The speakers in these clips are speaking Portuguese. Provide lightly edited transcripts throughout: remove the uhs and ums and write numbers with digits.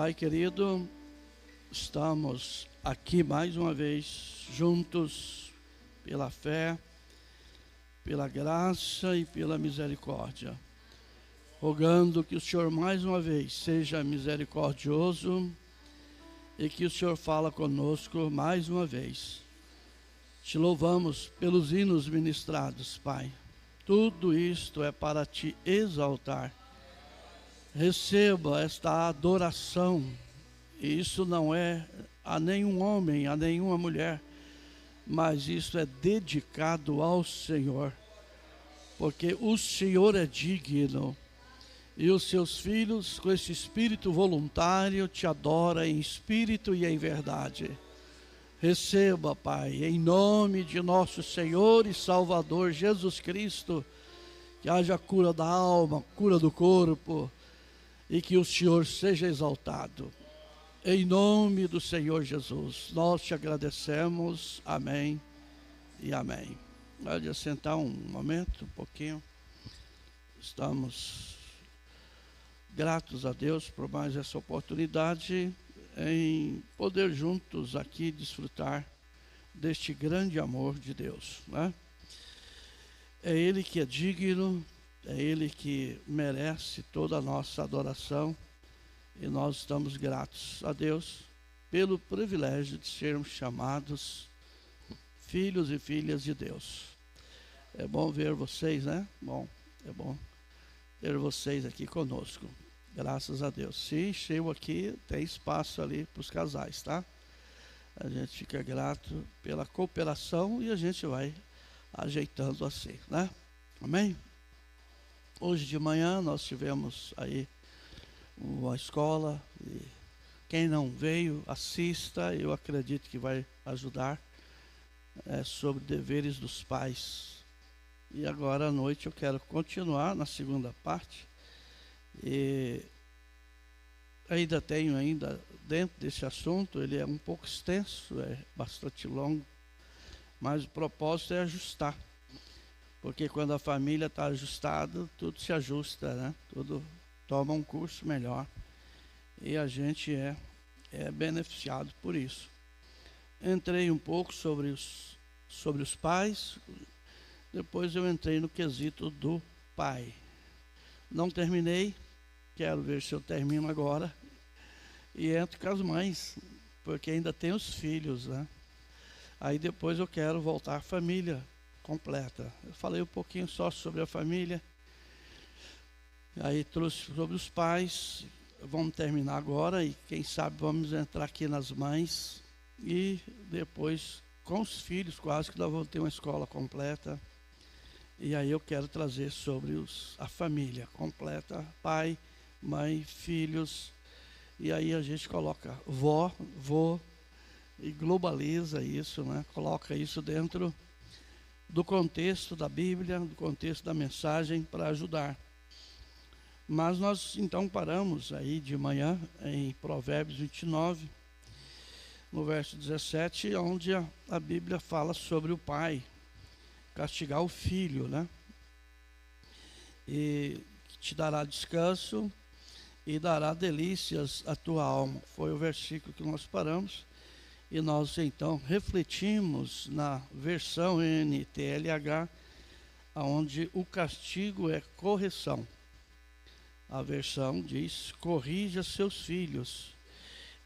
Pai querido, estamos aqui mais uma vez juntos pela fé, pela graça e pela misericórdia, rogando que o Senhor mais uma vez seja misericordioso e que o Senhor fala conosco mais uma vez. Te louvamos pelos hinos ministrados, Pai. Tudo isto é para te exaltar. Receba esta adoração. E isso não é a nenhum homem, a nenhuma mulher, mas isso é dedicado ao Senhor, porque o Senhor é digno. E os seus filhos, com esse espírito voluntário, te adoram em espírito e em verdade. Receba, Pai, em nome de nosso Senhor e Salvador Jesus Cristo, que haja cura da alma, cura do corpo, e que o Senhor seja exaltado. Em nome do Senhor Jesus, nós te agradecemos. Amém e amém. Pode assentar um momento, um pouquinho. Estamos gratos a Deus por mais essa oportunidade em poder juntos aqui desfrutar deste grande amor de Deus, né? É Ele que é digno, é Ele que merece toda a nossa adoração, e nós estamos gratos a Deus pelo privilégio de sermos chamados filhos e filhas de Deus. É bom ver vocês, né? É bom ter vocês aqui conosco. Graças a Deus. Se encheu aqui, tem espaço ali para os casais, tá? A gente fica grato pela cooperação e a gente vai ajeitando assim, né? Amém? Hoje de manhã nós tivemos aí uma escola, e quem não veio, assista, eu acredito que vai ajudar, sobre deveres dos pais. E agora à noite eu quero continuar na segunda parte, e ainda tenho dentro desse assunto, ele é um pouco extenso, é bastante longo, mas o propósito é ajustar, porque quando a família está ajustada, tudo se ajusta, né? Tudo toma um curso melhor, e a gente é beneficiado por isso. Entrei um pouco sobre os pais, depois eu entrei no quesito do pai. Não terminei, quero ver se eu termino agora, e entro com as mães, porque ainda tem os filhos, né? Aí depois eu quero voltar à família completa. Eu falei um pouquinho só sobre a família, aí trouxe sobre os pais. Vamos terminar agora e quem sabe vamos entrar aqui nas mães, e depois com os filhos, quase que nós vamos ter uma escola completa. E aí eu quero trazer sobre a família completa, pai, mãe, filhos, e aí a gente coloca vó, vô, e globaliza isso, né? Coloca isso dentro do contexto da Bíblia, do contexto da mensagem, para ajudar. Mas nós então paramos aí de manhã em Provérbios 29, no verso 17, onde a Bíblia fala sobre o pai castigar o filho, né? E te dará descanso e dará delícias à tua alma. Foi o versículo que nós paramos, e nós então refletimos na versão NTLH, onde o castigo é correção. A versão diz: corrija seus filhos,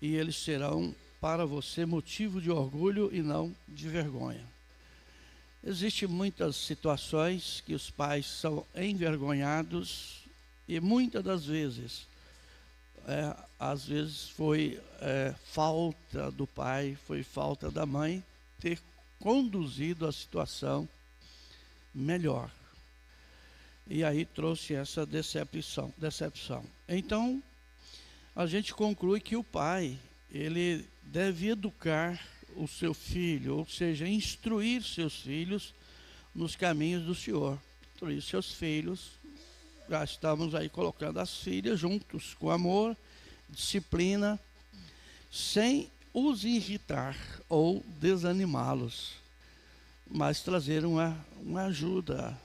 e eles serão para você motivo de orgulho e não de vergonha. Existem muitas situações que os pais são envergonhados, e muitas das vezes, às vezes foi falta do pai, foi falta da mãe ter conduzido a situação melhor. E aí trouxe essa decepção. Então, a gente conclui que o pai, ele deve educar o seu filho, ou seja, instruir seus filhos nos caminhos do Senhor. Instruir seus filhos, já estamos aí colocando as filhas juntos, com amor, disciplina, sem os irritar ou desanimá-los, mas trazer uma ajuda,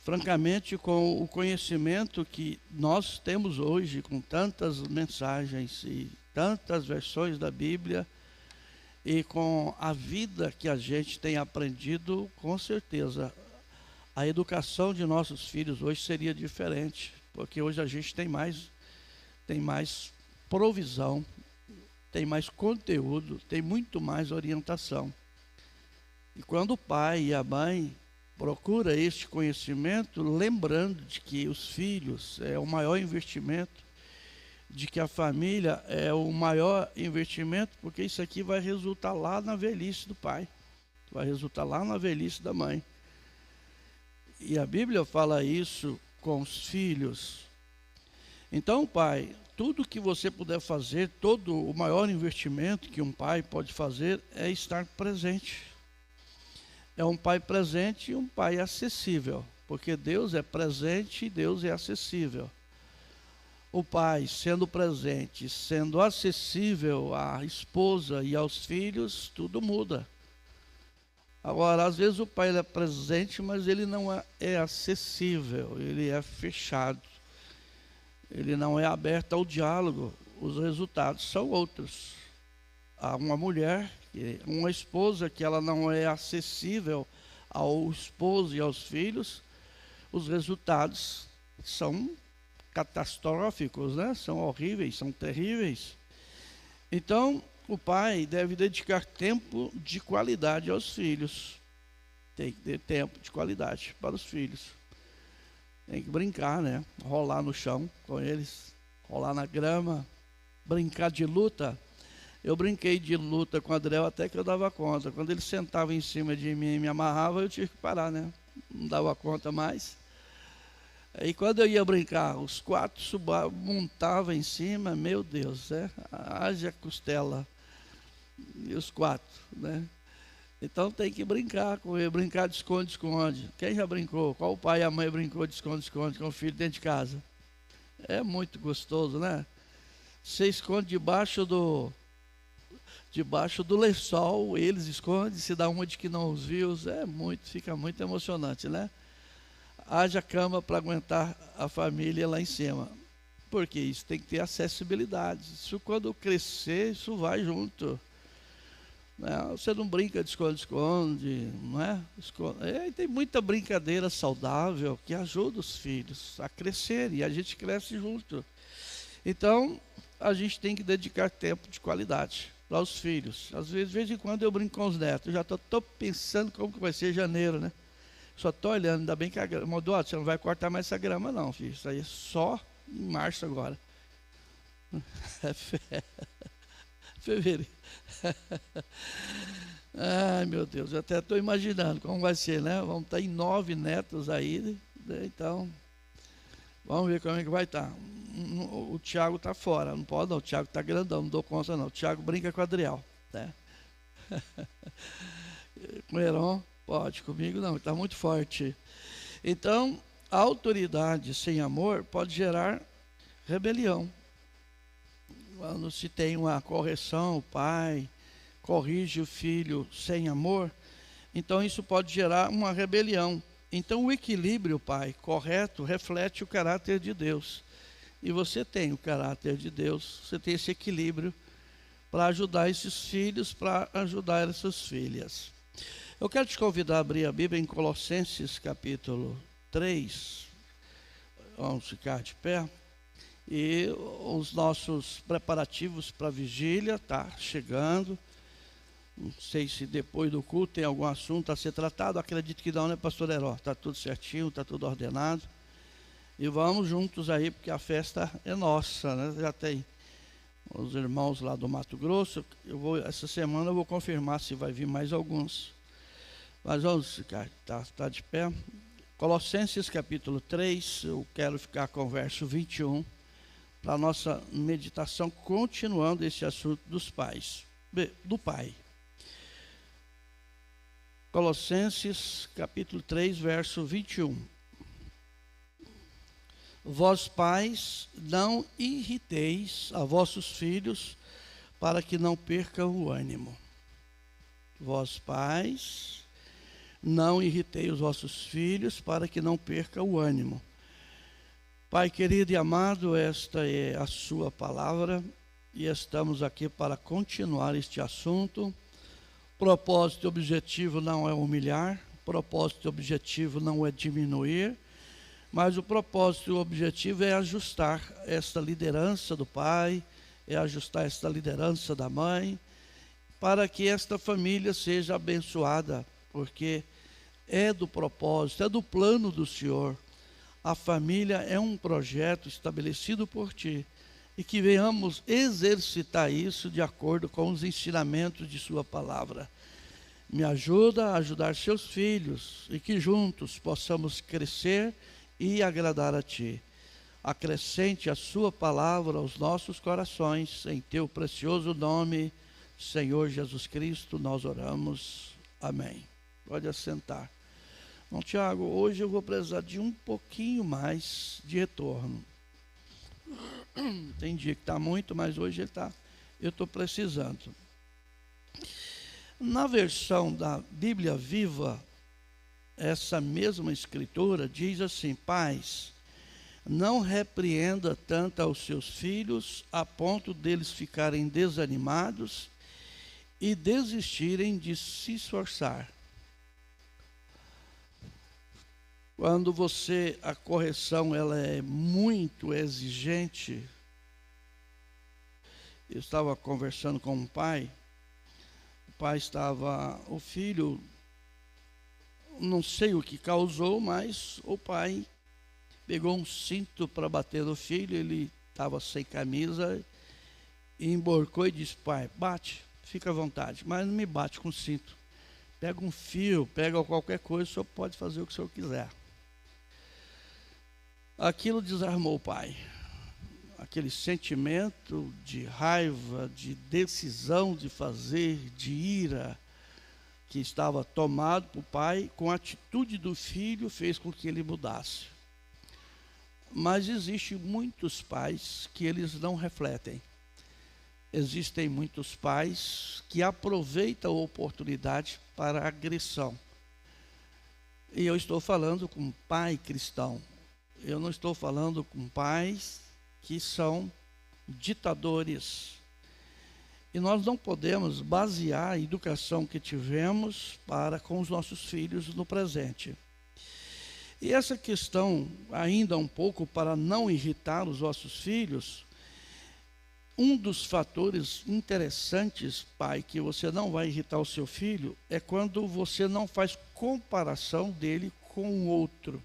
francamente, com o conhecimento que nós temos hoje, com tantas mensagens e tantas versões da Bíblia, e com a vida que a gente tem aprendido, com certeza, a educação de nossos filhos hoje seria diferente, porque hoje a gente tem mais provisão, tem mais conteúdo, tem muito mais orientação. E quando o pai e a mãe procura este conhecimento, lembrando de que os filhos é o maior investimento, de que a família é o maior investimento, porque isso aqui vai resultar lá na velhice do pai, vai resultar lá na velhice da mãe. E a Bíblia fala isso com os filhos. Então, pai, tudo que você puder fazer, todo o maior investimento que um pai pode fazer é estar presente. É um pai presente e um pai acessível, porque Deus é presente e Deus é acessível. O pai, sendo presente, sendo acessível à esposa e aos filhos, tudo muda. Agora, às vezes o pai é presente, mas ele não é acessível, ele é fechado. Ele não é aberto ao diálogo. Os resultados são outros. Há uma mulher, uma esposa que ela não é acessível ao esposo e aos filhos, os resultados são catastróficos, né? São horríveis, são terríveis. Então, o pai deve dedicar tempo de qualidade aos filhos. Tem que ter tempo de qualidade para os filhos. Tem que brincar, né? Rolar no chão com eles, rolar na grama, brincar de luta. Eu brinquei de luta com o Adriel até que eu dava conta. Quando ele sentava em cima de mim e me amarrava, eu tinha que parar, né? Não dava conta mais. E quando eu ia brincar, os 4 montavam em cima, meu Deus, haja costela. E os 4, né? Então tem que brincar com ele, brincar de esconde-esconde. Quem já brincou? Qual o pai e a mãe brincou de esconde-esconde com o filho dentro de casa? É muito gostoso, né? Você esconde debaixo do lençol, eles escondem, se dá uma de que não os viu, fica muito emocionante, né? Haja cama para aguentar a família lá em cima. Porque isso tem que ter acessibilidade. Isso quando crescer, isso vai junto. Você não brinca de esconde-esconde, não é? Tem muita brincadeira saudável que ajuda os filhos a crescerem e a gente cresce junto. Então, a gente tem que dedicar tempo de qualidade para os filhos. Às vezes, de vez em quando eu brinco com os netos, eu já estou pensando como que vai ser janeiro, né? Só estou olhando, ainda bem que a grama, você não vai cortar mais essa grama não, filho. Isso aí é só em março agora. Fevereiro. Ai, meu Deus, eu até estou imaginando como vai ser, né? Vamos estar em 9 netos aí, né? Então, vamos ver como é que vai estar. O Tiago está fora, não pode não, o Tiago está grandão, não dou conta não. O Tiago brinca com o Adriel, né? Com o Heron, pode, comigo não, está muito forte. Então, a autoridade sem amor pode gerar rebelião. Quando se tem uma correção, o pai corrige o filho sem amor, então isso pode gerar uma rebelião. Então o equilíbrio, pai, correto, reflete o caráter de Deus. E você tem o caráter de Deus, você tem esse equilíbrio para ajudar esses filhos, para ajudar essas filhas. Eu quero te convidar a abrir a Bíblia em Colossenses capítulo 3. Vamos ficar de pé. E os nossos preparativos para a vigília tá chegando. Não sei se depois do culto tem algum assunto a ser tratado. Acredito que não, né, pastor Heró? Está tudo certinho, está tudo ordenado. E vamos juntos aí, porque a festa é nossa, né? Já tem os irmãos lá do Mato Grosso. Essa semana eu vou confirmar se vai vir mais alguns. Mas vamos ficar, tá de pé. Colossenses capítulo 3, eu quero ficar com o verso 21, para a nossa meditação, continuando esse assunto dos pais, do pai. Colossenses capítulo 3, verso 21. Vós pais, não irriteis a vossos filhos, para que não percam o ânimo. Vós pais, Não irritei os vossos filhos, para que não perca o ânimo. Pai querido e amado, esta é a sua palavra, e estamos aqui para continuar este assunto. O propósito e objetivo não é humilhar, o propósito e objetivo não é diminuir, mas o propósito e o objetivo é ajustar esta liderança do pai, é ajustar esta liderança da mãe, para que esta família seja abençoada, porque é do propósito, é do plano do Senhor. A família é um projeto estabelecido por Ti, e que venhamos exercitar isso de acordo com os ensinamentos de Sua palavra. Me ajuda a ajudar seus filhos, e que juntos possamos crescer e agradar a Ti. Acrescente a Sua palavra aos nossos corações, em Teu precioso nome, Senhor Jesus Cristo, nós oramos. Amém. Pode assentar. Bom, Tiago, hoje eu vou precisar de um pouquinho mais de retorno. Tem dia que está muito, mas hoje eu estou precisando. Na versão da Bíblia Viva, essa mesma escritura diz assim: pais, não repreenda tanto aos seus filhos, a ponto deles ficarem desanimados e desistirem de se esforçar. Quando a correção ela é muito exigente, eu estava conversando com um pai, o filho, não sei o que causou, mas o pai pegou um cinto para bater no filho, ele estava sem camisa, e emborcou e disse: pai, bate, fica à vontade, mas não me bate com cinto. Pega um fio, pega qualquer coisa, o senhor pode fazer o que o senhor quiser. Aquilo desarmou o pai. Aquele sentimento de raiva, de decisão de fazer, de ira, que estava tomado por pai, com a atitude do filho, fez com que ele mudasse. Mas existem muitos pais que eles não refletem. Existem muitos pais que aproveitam a oportunidade para agressão. E eu estou falando com pai cristão. Eu não estou falando com pais que são ditadores. E nós não podemos basear a educação que tivemos para com os nossos filhos no presente. E essa questão, ainda um pouco para não irritar os vossos filhos, um dos fatores interessantes, pai, que você não vai irritar o seu filho, é quando você não faz comparação dele com o outro.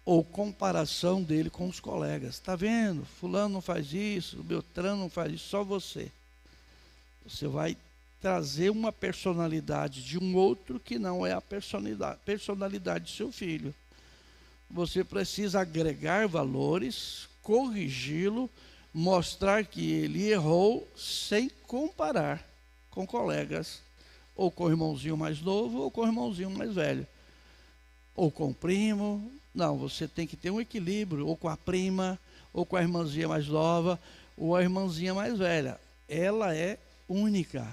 Ou comparação dele com os colegas. Está vendo? Fulano não faz isso, Beltrano não faz isso, só você. Você vai trazer uma personalidade de um outro que não é a personalidade do seu filho. Você precisa agregar valores, corrigi-lo, mostrar que ele errou sem comparar com colegas, ou com o irmãozinho mais novo, ou com o irmãozinho mais velho, ou com o primo. Não, você tem que ter um equilíbrio, ou com a prima, ou com a irmãzinha mais nova, ou a irmãzinha mais velha. Ela é única.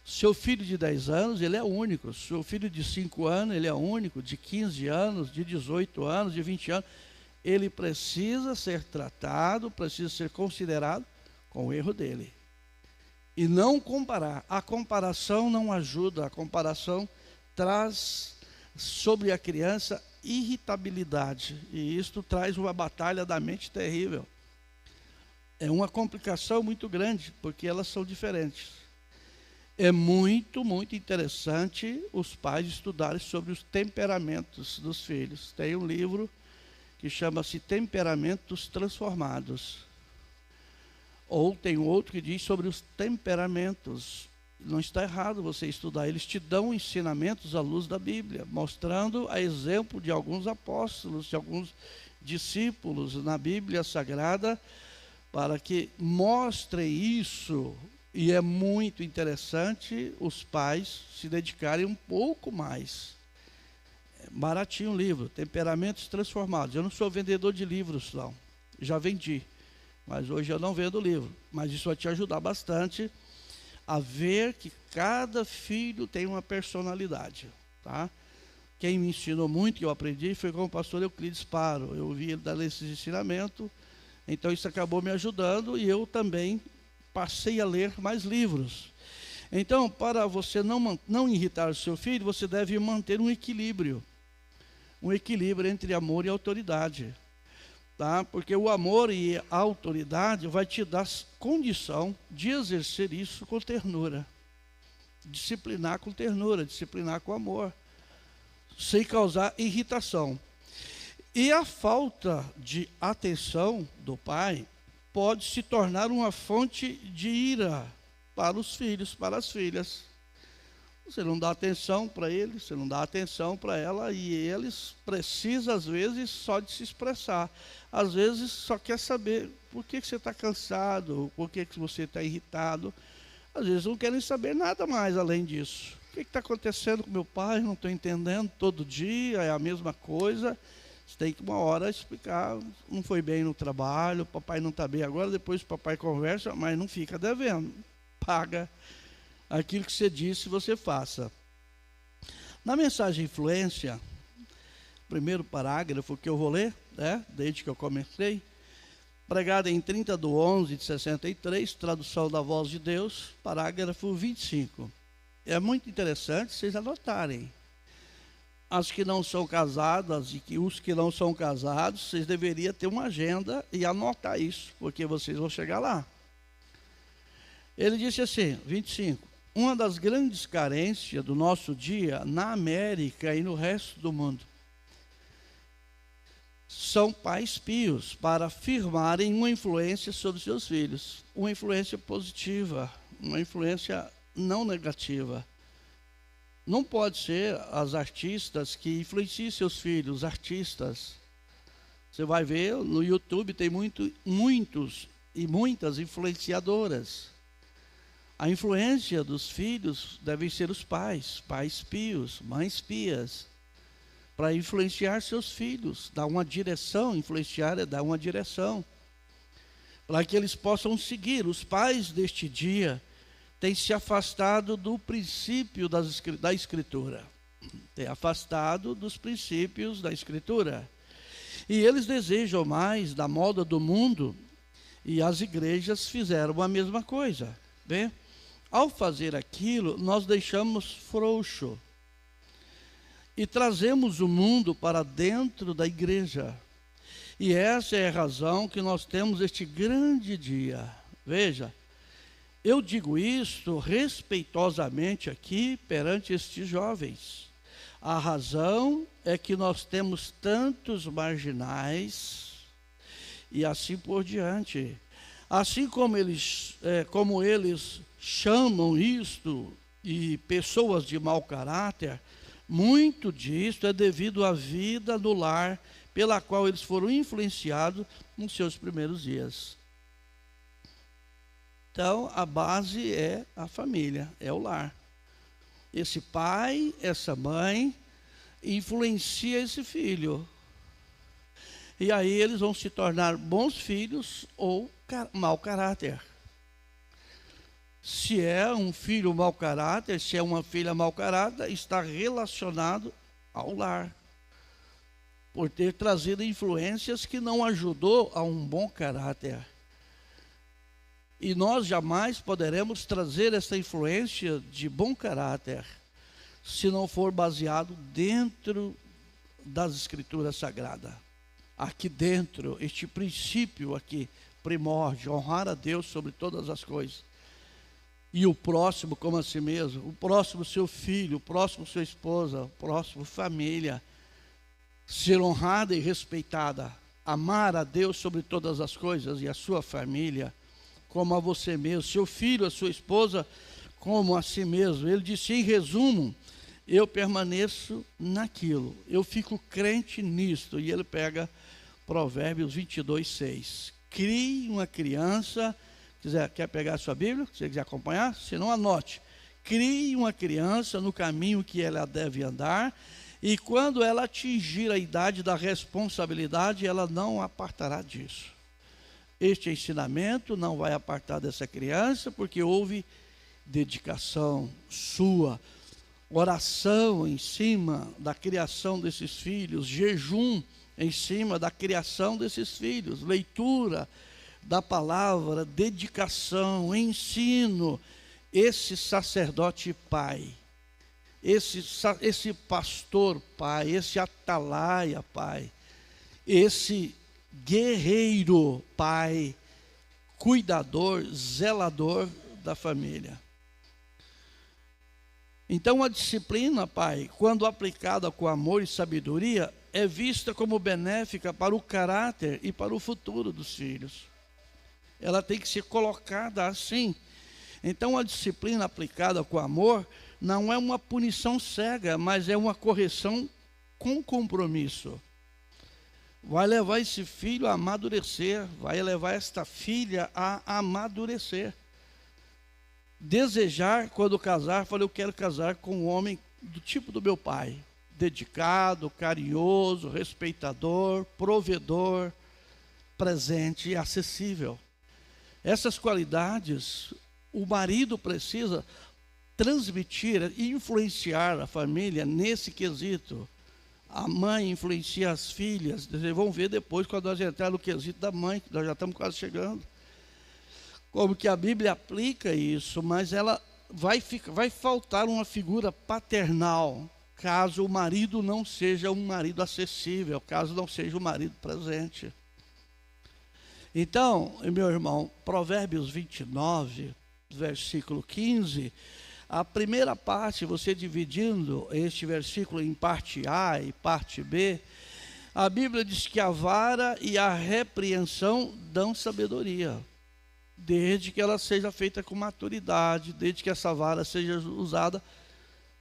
Seu filho de 10 anos, ele é único. Seu filho de 5 anos, ele é único. De 15 anos, de 18 anos, de 20 anos. Ele precisa ser tratado, precisa ser considerado com o erro dele. E não comparar. A comparação não ajuda. A comparação traz sobre a criança irritabilidade, e isto traz uma batalha da mente terrível. É uma complicação muito grande, porque elas são diferentes. É muito, muito interessante os pais estudarem sobre os temperamentos dos filhos. Tem um livro que chama-se Temperamentos Transformados. Ou tem outro que diz sobre os temperamentos. Não está errado você estudar. Eles te dão ensinamentos à luz da Bíblia, mostrando a exemplo de alguns apóstolos, de alguns discípulos na Bíblia Sagrada, para que mostrem isso. E é muito interessante os pais se dedicarem um pouco mais. É baratinho o livro, Temperamentos Transformados. Eu não sou vendedor de livros, não. Já vendi, mas hoje eu não vendo livro. Mas isso vai te ajudar bastante a ver que cada filho tem uma personalidade, tá? Quem me ensinou muito, que eu aprendi, foi com o pastor Euclides Paro. Eu ouvi ele dar esse ensinamento, então isso acabou me ajudando e eu também passei a ler mais livros. Então, para você não irritar o seu filho, você deve manter um equilíbrio entre amor e autoridade, tá? Porque o amor e a autoridade vai te dar condição de exercer isso com ternura, disciplinar com ternura, disciplinar com amor, sem causar irritação. E a falta de atenção do pai pode se tornar uma fonte de ira para os filhos, para as filhas. Você não dá atenção para eles, você não dá atenção para ela, e eles precisam, às vezes, só de se expressar. Às vezes, só quer saber por que você está cansado, por que você está irritado. Às vezes, não querem saber nada mais além disso. O que está acontecendo com meu pai? Não estou entendendo. Todo dia é a mesma coisa. Você tem que, uma hora, explicar. Não foi bem no trabalho, o papai não está bem agora, depois o papai conversa, mas não fica devendo. Paga aquilo que você disse, você faça. Na mensagem Influência, primeiro parágrafo que eu vou ler, desde que eu comecei, pregada em 30/11/63, tradução da Voz de Deus, parágrafo 25. É muito interessante vocês anotarem. As que não são casadas e os que não são casados, vocês deveriam ter uma agenda e anotar isso, porque vocês vão chegar lá. Ele disse assim, 25, uma das grandes carências do nosso dia na América e no resto do mundo são pais pios para firmarem uma influência sobre seus filhos, uma influência positiva, uma influência não negativa. Não pode ser as artistas que influenciem seus filhos, artistas. Você vai ver, no YouTube tem muitos e muitas influenciadoras. A influência dos filhos devem ser os pais pios, mães pias, para influenciar seus filhos, dar uma direção, influenciar é dar uma direção, para que eles possam seguir. Os pais deste dia têm se afastado do princípio da Escritura, têm afastado dos princípios da Escritura, e eles desejam mais da moda do mundo, e as igrejas fizeram a mesma coisa, né? Ao fazer aquilo, nós deixamos frouxo e trazemos o mundo para dentro da igreja. E essa é a razão que nós temos este grande dia. Veja, eu digo isto respeitosamente aqui perante estes jovens. A razão é que nós temos tantos marginais e assim por diante. Assim como eles chamam isto e pessoas de mau caráter, muito disto é devido à vida no lar pela qual eles foram influenciados nos seus primeiros dias. Então, a base é a família, é o lar. Esse pai, essa mãe, influencia esse filho. E aí eles vão se tornar bons filhos ou mau caráter. Se é um filho mau caráter, se é uma filha mau caráter, está relacionado ao lar, por ter trazido influências que não ajudou a um bom caráter. E nós jamais poderemos trazer essa influência de bom caráter se não for baseado dentro das Escrituras Sagradas. Aqui dentro, este princípio aqui, primórdio, honrar a Deus sobre todas as coisas. E o próximo como a si mesmo, o próximo seu filho, o próximo sua esposa, o próximo família. Ser honrada e respeitada, amar a Deus sobre todas as coisas e a sua família como a você mesmo, seu filho, a sua esposa como a si mesmo. Ele disse, em resumo, eu permaneço naquilo, eu fico crente nisto. E ele pega Provérbios 22:6. Crie uma criança. Quer pegar a sua Bíblia? Se você quiser acompanhar, se não, anote. Crie uma criança no caminho que ela deve andar, e quando ela atingir a idade da responsabilidade, ela não apartará disso. Este ensinamento não vai apartar dessa criança, porque houve dedicação sua, oração em cima da criação desses filhos, jejum em cima da criação desses filhos, leitura da palavra, dedicação, ensino. Esse sacerdote pai, esse pastor pai, esse atalaia pai, esse guerreiro pai, cuidador, zelador da família. Então a disciplina, pai, quando aplicada com amor e sabedoria, é vista como benéfica para o caráter e para o futuro dos filhos. Ela tem que ser colocada assim. Então a disciplina aplicada com amor não é uma punição cega, mas é uma correção com compromisso. Vai levar esse filho a amadurecer, vai levar esta filha a amadurecer. Desejar, quando casar, falei, eu quero casar com um homem do tipo do meu pai, dedicado, carinhoso, respeitador, provedor, presente e acessível. Essas qualidades o marido precisa transmitir e influenciar a família nesse quesito. A mãe influencia as filhas. Vocês vão ver depois, quando nós entrarmos no quesito da mãe, que nós já estamos quase chegando. Como que a Bíblia aplica isso, mas ela vai faltar uma figura paternal, caso o marido não seja um marido acessível, caso não seja um marido presente. Então, meu irmão, Provérbios 29, versículo 15, a primeira parte, você dividindo este versículo em parte A e parte B, a Bíblia diz que a vara e a repreensão dão sabedoria, desde que ela seja feita com maturidade, desde que essa vara seja usada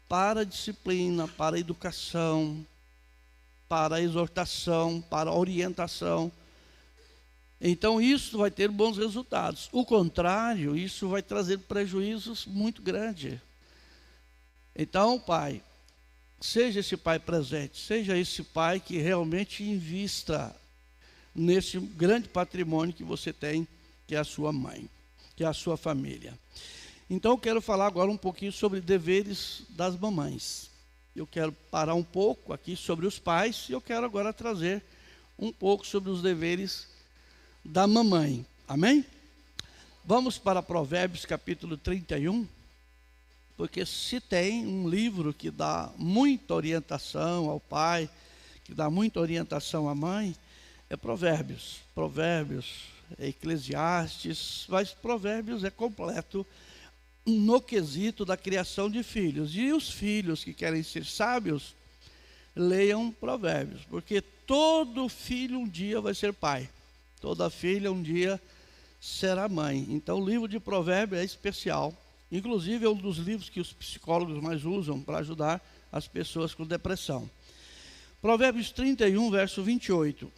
para a disciplina, para a educação, para a exortação, para a orientação. Então isso vai ter bons resultados. O contrário, isso vai trazer prejuízos muito grandes. Então, pai, seja esse pai presente, seja esse pai que realmente invista nesse grande patrimônio que você tem, que é a sua mãe, que é a sua família. Então eu quero falar agora um pouquinho sobre deveres das mamães. Eu quero parar um pouco aqui sobre os pais e eu quero agora trazer um pouco sobre os deveres da mamãe. Amém? Vamos para Provérbios capítulo 31, porque se tem um livro que dá muita orientação ao pai, que dá muita orientação à mãe, é Provérbios. Provérbios, Eclesiastes, mas Provérbios é completo no quesito da criação de filhos. E os filhos que querem ser sábios, leiam Provérbios, porque todo filho um dia vai ser pai. Toda filha um dia será mãe. Então o livro de Provérbios é especial. Inclusive é um dos livros que os psicólogos mais usam para ajudar as pessoas com depressão. Provérbios 31, verso 28.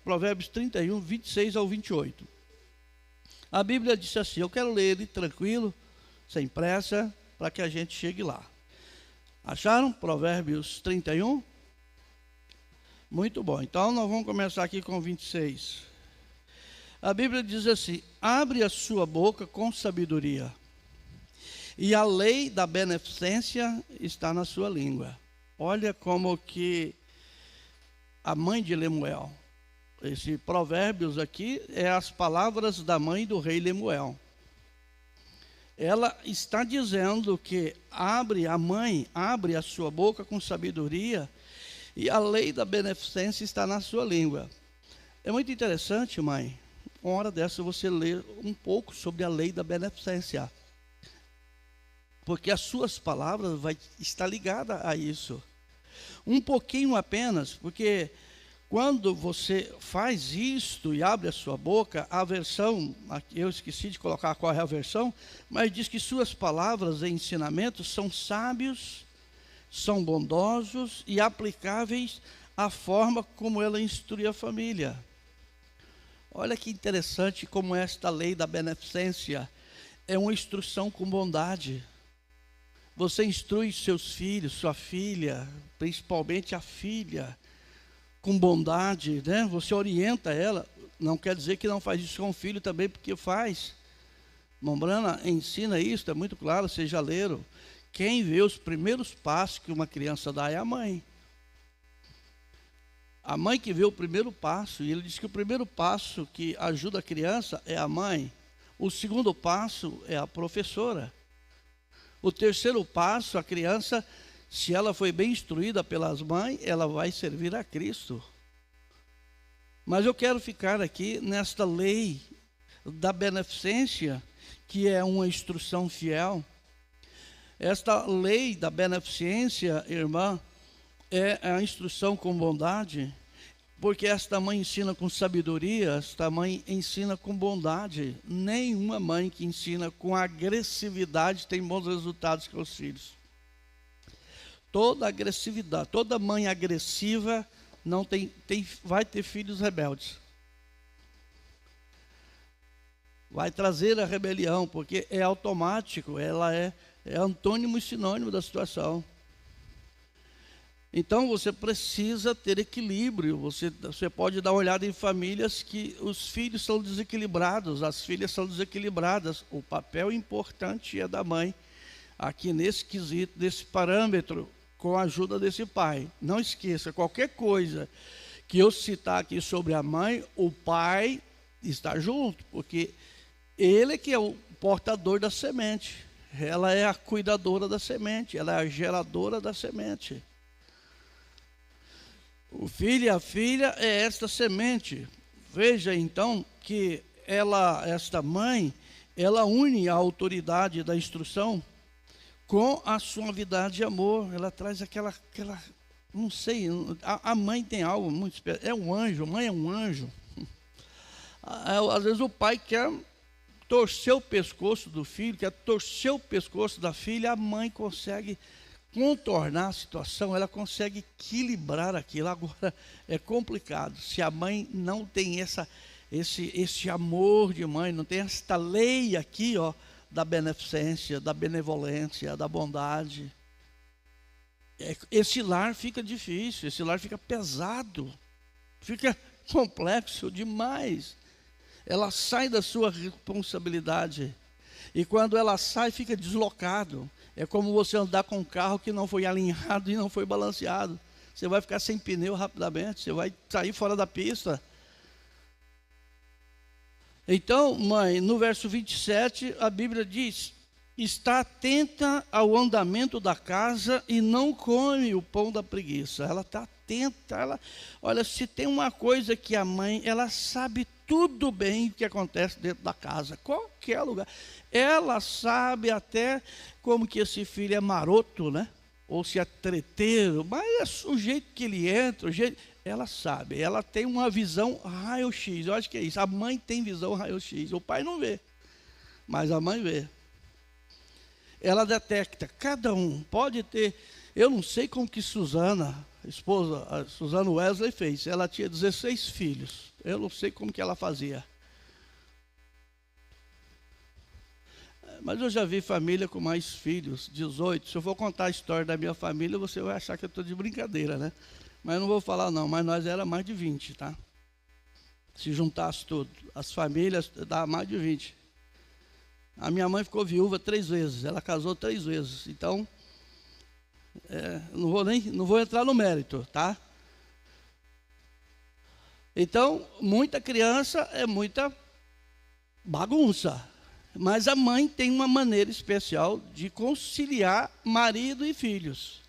Provérbios 31, 26 ao 28. A Bíblia disse assim, eu quero ler ele tranquilo, sem pressa, para que a gente chegue lá. Acharam? Provérbios 31? Muito bom, então nós vamos começar aqui com 26. A Bíblia diz assim, abre a sua boca com sabedoria, e a lei da beneficência está na sua língua. Olha como que a mãe de Lemuel, esse Provérbios aqui é as palavras da mãe do rei Lemuel. Ela está dizendo que a mãe abre a sua boca com sabedoria, e a lei da beneficência está na sua língua. É muito interessante, mãe, uma hora dessa você ler um pouco sobre a lei da beneficência. Porque as suas palavras vai estar ligada a isso. Um pouquinho apenas, porque quando você faz isto e abre a sua boca, a versão, eu esqueci de colocar qual é a versão, mas diz que suas palavras e ensinamentos são sábios, são bondosos e aplicáveis à forma como ela instrui a família. Olha que interessante como esta lei da beneficência é uma instrução com bondade. Você instrui seus filhos, sua filha, principalmente a filha, com bondade, né? Você orienta ela, não quer dizer que não faz isso com o filho também, porque faz. Mombrana ensina isso, é muito claro, vocês já leram. Quem vê os primeiros passos que uma criança dá é a mãe. A mãe que vê o primeiro passo, e ele diz que o primeiro passo que ajuda a criança é a mãe. O segundo passo é a professora. O terceiro passo, a criança, se ela foi bem instruída pelas mães, ela vai servir a Cristo. Mas eu quero ficar aqui nesta lei da beneficência, que é uma instrução fiel. Esta lei da beneficência, irmã, é a instrução com bondade, porque esta mãe ensina com sabedoria, esta mãe ensina com bondade. Nenhuma mãe que ensina com agressividade tem bons resultados com os filhos. Toda agressividade, toda mãe agressiva não vai ter filhos rebeldes. Vai trazer a rebelião, porque é automático, ela é antônimo e sinônimo da situação. Então você precisa ter equilíbrio. Você pode dar uma olhada em famílias que os filhos são desequilibrados, as filhas são desequilibradas. O papel importante é da mãe, aqui nesse quesito, desse parâmetro, com a ajuda desse pai. Não esqueça, qualquer coisa que eu citar aqui sobre a mãe, o pai está junto, porque ele que é o portador da semente. Ela é a cuidadora da semente, ela é a geradora da semente. O filho e a filha é esta semente. Veja então que esta mãe, ela une a autoridade da instrução com a suavidade e amor. Ela traz aquela não sei, a mãe tem algo muito especial. É um anjo, a mãe é um anjo. Às vezes o pai quer torcer o pescoço do filho, quer torcer o pescoço da filha, a mãe consegue contornar a situação, ela consegue equilibrar aquilo. Agora é complicado se a mãe não tem esse amor de mãe, não tem esta lei aqui, da beneficência, da benevolência, da bondade. Esse lar fica difícil, esse lar fica pesado, fica complexo demais. Ela sai da sua responsabilidade, e quando ela sai, fica deslocado. É como você andar com um carro que não foi alinhado e não foi balanceado. Você vai ficar sem pneu rapidamente, você vai sair fora da pista. Então, mãe, no verso 27, a Bíblia diz: está atenta ao andamento da casa e não come o pão da preguiça. Ela está atenta. Olha, se tem uma coisa que a mãe, ela sabe tudo bem o que acontece dentro da casa, qualquer lugar. Ela sabe até como que esse filho é maroto, né? Ou se é treteiro, mas é o jeito que ele entra, ela sabe. Ela tem uma visão raio-x, eu acho que é isso. A mãe tem visão raio-x, o pai não vê, mas a mãe vê. Ela detecta, cada um pode ter. Eu não sei como que Susana, a Susana Wesley fez. Ela tinha 16 filhos. Eu não sei como que ela fazia. Mas eu já vi família com mais filhos, 18. Se eu for contar a história da minha família, você vai achar que eu estou de brincadeira, né? Mas eu não vou falar não, mas nós era mais de 20, tá? Se juntasse tudo, as famílias, dá mais de 20. A minha mãe ficou viúva 3 vezes, ela casou 3 vezes. Então, não vou entrar no mérito, tá? Então, muita criança é muita bagunça. Mas a mãe tem uma maneira especial de conciliar marido e filhos.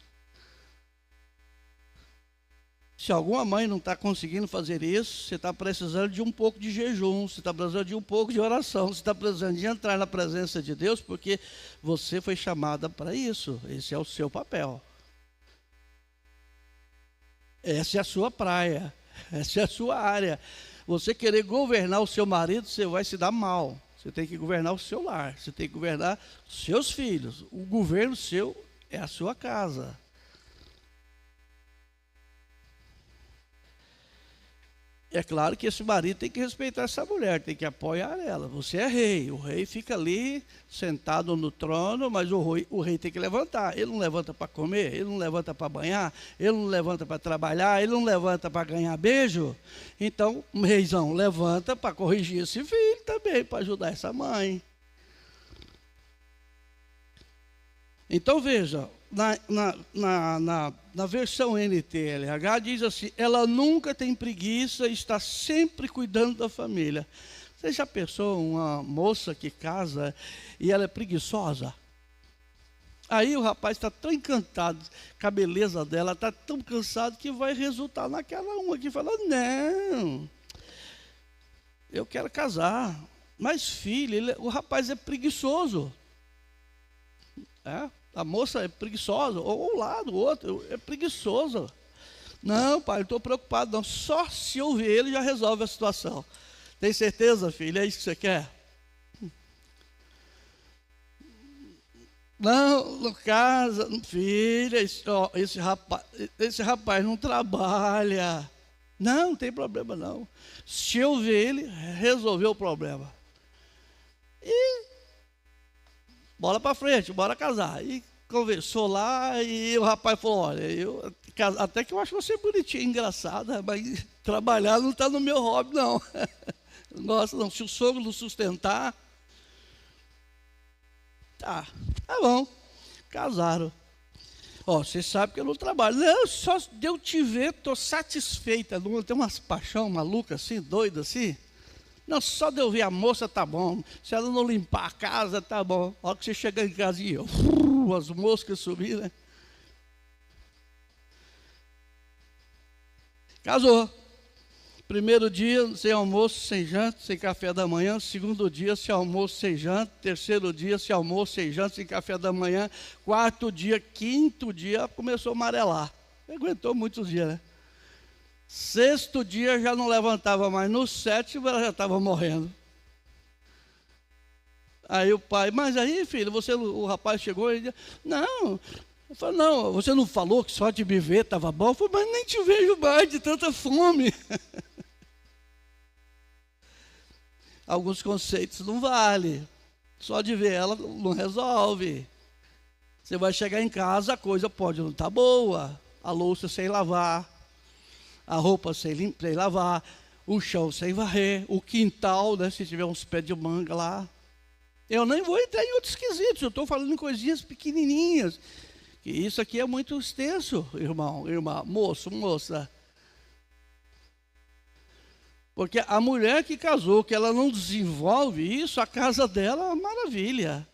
Se alguma mãe não está conseguindo fazer isso, você está precisando de um pouco de jejum, você está precisando de um pouco de oração, você está precisando de entrar na presença de Deus, porque você foi chamada para isso. Esse é o seu papel. Essa é a sua praia, essa é a sua área. Você querer governar o seu marido, você vai se dar mal. Você tem que governar o seu lar, você tem que governar os seus filhos. O governo seu é a sua casa. É claro que esse marido tem que respeitar essa mulher, tem que apoiar ela. Você é rei, o rei fica ali sentado no trono, mas o rei tem que levantar. Ele não levanta para comer, ele não levanta para banhar, ele não levanta para trabalhar, ele não levanta para ganhar beijo. Então, o reizão levanta para corrigir esse filho também, para ajudar essa mãe. Então veja, na versão NTLH diz assim: ela nunca tem preguiça, está sempre cuidando da família. Você já pensou uma moça que casa e ela é preguiçosa? Aí o rapaz está tão encantado com a beleza dela, está tão cansado que vai resultar naquela uma que fala: não, eu quero casar. Mas filho, o rapaz é preguiçoso. A moça é preguiçosa, ou o lado, o outro, é preguiçoso. Não, pai, não estou preocupado não. Só se eu ver ele já resolve a situação. Tem certeza, filho? É isso que você quer? Não, no casa, filha, esse rapaz não trabalha. Não tem problema não. Se eu ver ele, resolveu o problema. E bola para frente, bora casar. E conversou lá e o rapaz falou: olha, até que eu acho você bonitinha, engraçada, mas trabalhar não está no meu hobby não. Nossa, não, se o sogro não sustentar, tá bom, casaram. Você sabe que eu não trabalho. Não, só de eu te ver, estou satisfeita. Não tem umas paixão maluca assim, doida assim. Não, só de eu ver a moça tá bom. Se ela não limpar a casa, tá bom. A hora que você chegar em casa e as moscas subir, né? Casou. Primeiro dia, sem almoço, sem janta, sem café da manhã. Segundo dia, sem almoço, sem janta. Terceiro dia, sem almoço, sem janta, sem café da manhã. Quarto dia, quinto dia, começou a amarelar. Aguentou muitos dias, né? Sexto dia já não levantava mais. No sétimo ela já estava morrendo. Aí o pai: mas aí, filho, o rapaz chegou e disse: não. Eu falei: não, você não falou que só de me ver estava bom? Eu falei: mas nem te vejo mais de tanta fome. Alguns conceitos não valem. Só de ver ela não resolve. Você vai chegar em casa, a coisa pode não estar boa. A louça sem lavar, a roupa sem lavar, o chão sem varrer, o quintal, né, se tiver uns pés de manga lá. Eu nem vou entrar em outros quesitos, eu estou falando em coisinhas pequenininhas. E isso aqui é muito extenso, irmão, irmã, moço, moça. Porque a mulher que casou, que ela não desenvolve isso, a casa dela é uma maravilha.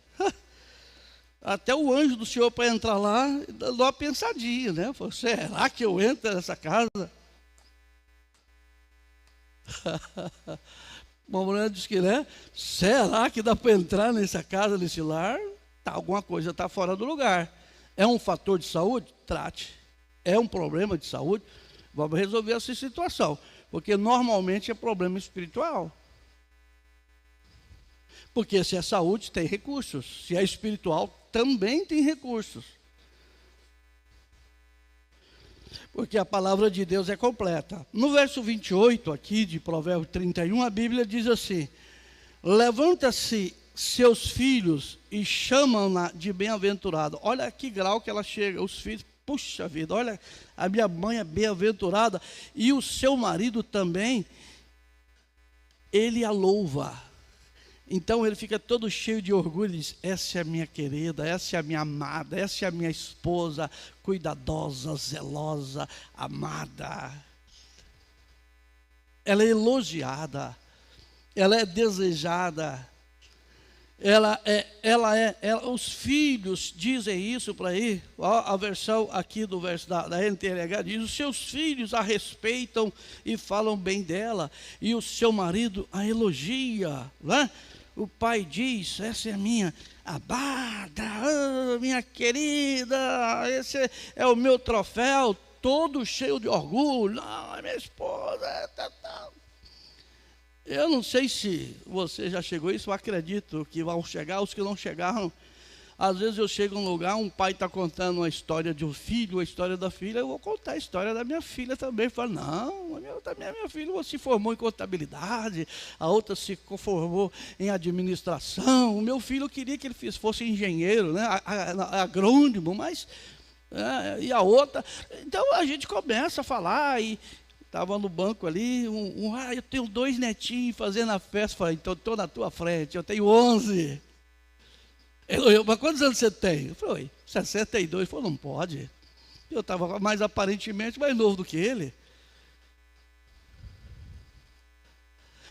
Até o anjo do Senhor para entrar lá, dá uma pensadinha, né? Falei: será que eu entro nessa casa? Uma mulher diz que, né? Será que dá para entrar nessa casa, nesse lar? Alguma coisa está fora do lugar. É um fator de saúde? Trate. É um problema de saúde? Vamos resolver essa situação. Porque normalmente é problema espiritual. Porque se é saúde, tem recursos. Se é espiritual, também tem recursos. Porque a palavra de Deus é completa. No verso 28 aqui de Provérbios 31, a Bíblia diz assim: levanta-se seus filhos e chamam-na de bem-aventurada. Olha que grau que ela chega, os filhos. Puxa vida, olha, a minha mãe é bem-aventurada e o seu marido também, ele a louva. Então ele fica todo cheio de orgulho e diz: essa é a minha querida, essa é a minha amada, essa é a minha esposa, cuidadosa, zelosa, amada. Ela é elogiada, ela é desejada. Os filhos dizem isso para aí. A versão aqui do verso da NTLH diz: os seus filhos a respeitam e falam bem dela, e o seu marido a elogia, né? O pai diz: essa é a minha amada, minha querida, esse é o meu troféu, todo cheio de orgulho. Não, é minha esposa, tal. Eu não sei se você já chegou a isso, eu acredito que vão chegar, os que não chegaram. Às vezes eu chego em um lugar, um pai está contando uma história de um filho, a história da filha, eu vou contar a história da minha filha também. Eu falo: não, a minha filha se formou em contabilidade, a outra se formou em administração, o meu filho queria que ele fosse engenheiro, né, agrônomo, mas... e a outra... Então a gente começa a falar e... Estava no banco ali, eu tenho 2 netinhos fazendo a festa. Falei: então estou na tua frente, eu tenho 11. Mas quantos anos você tem? Eu falei, 62. Ele falou, não pode. Eu estava mais aparentemente mais novo do que ele.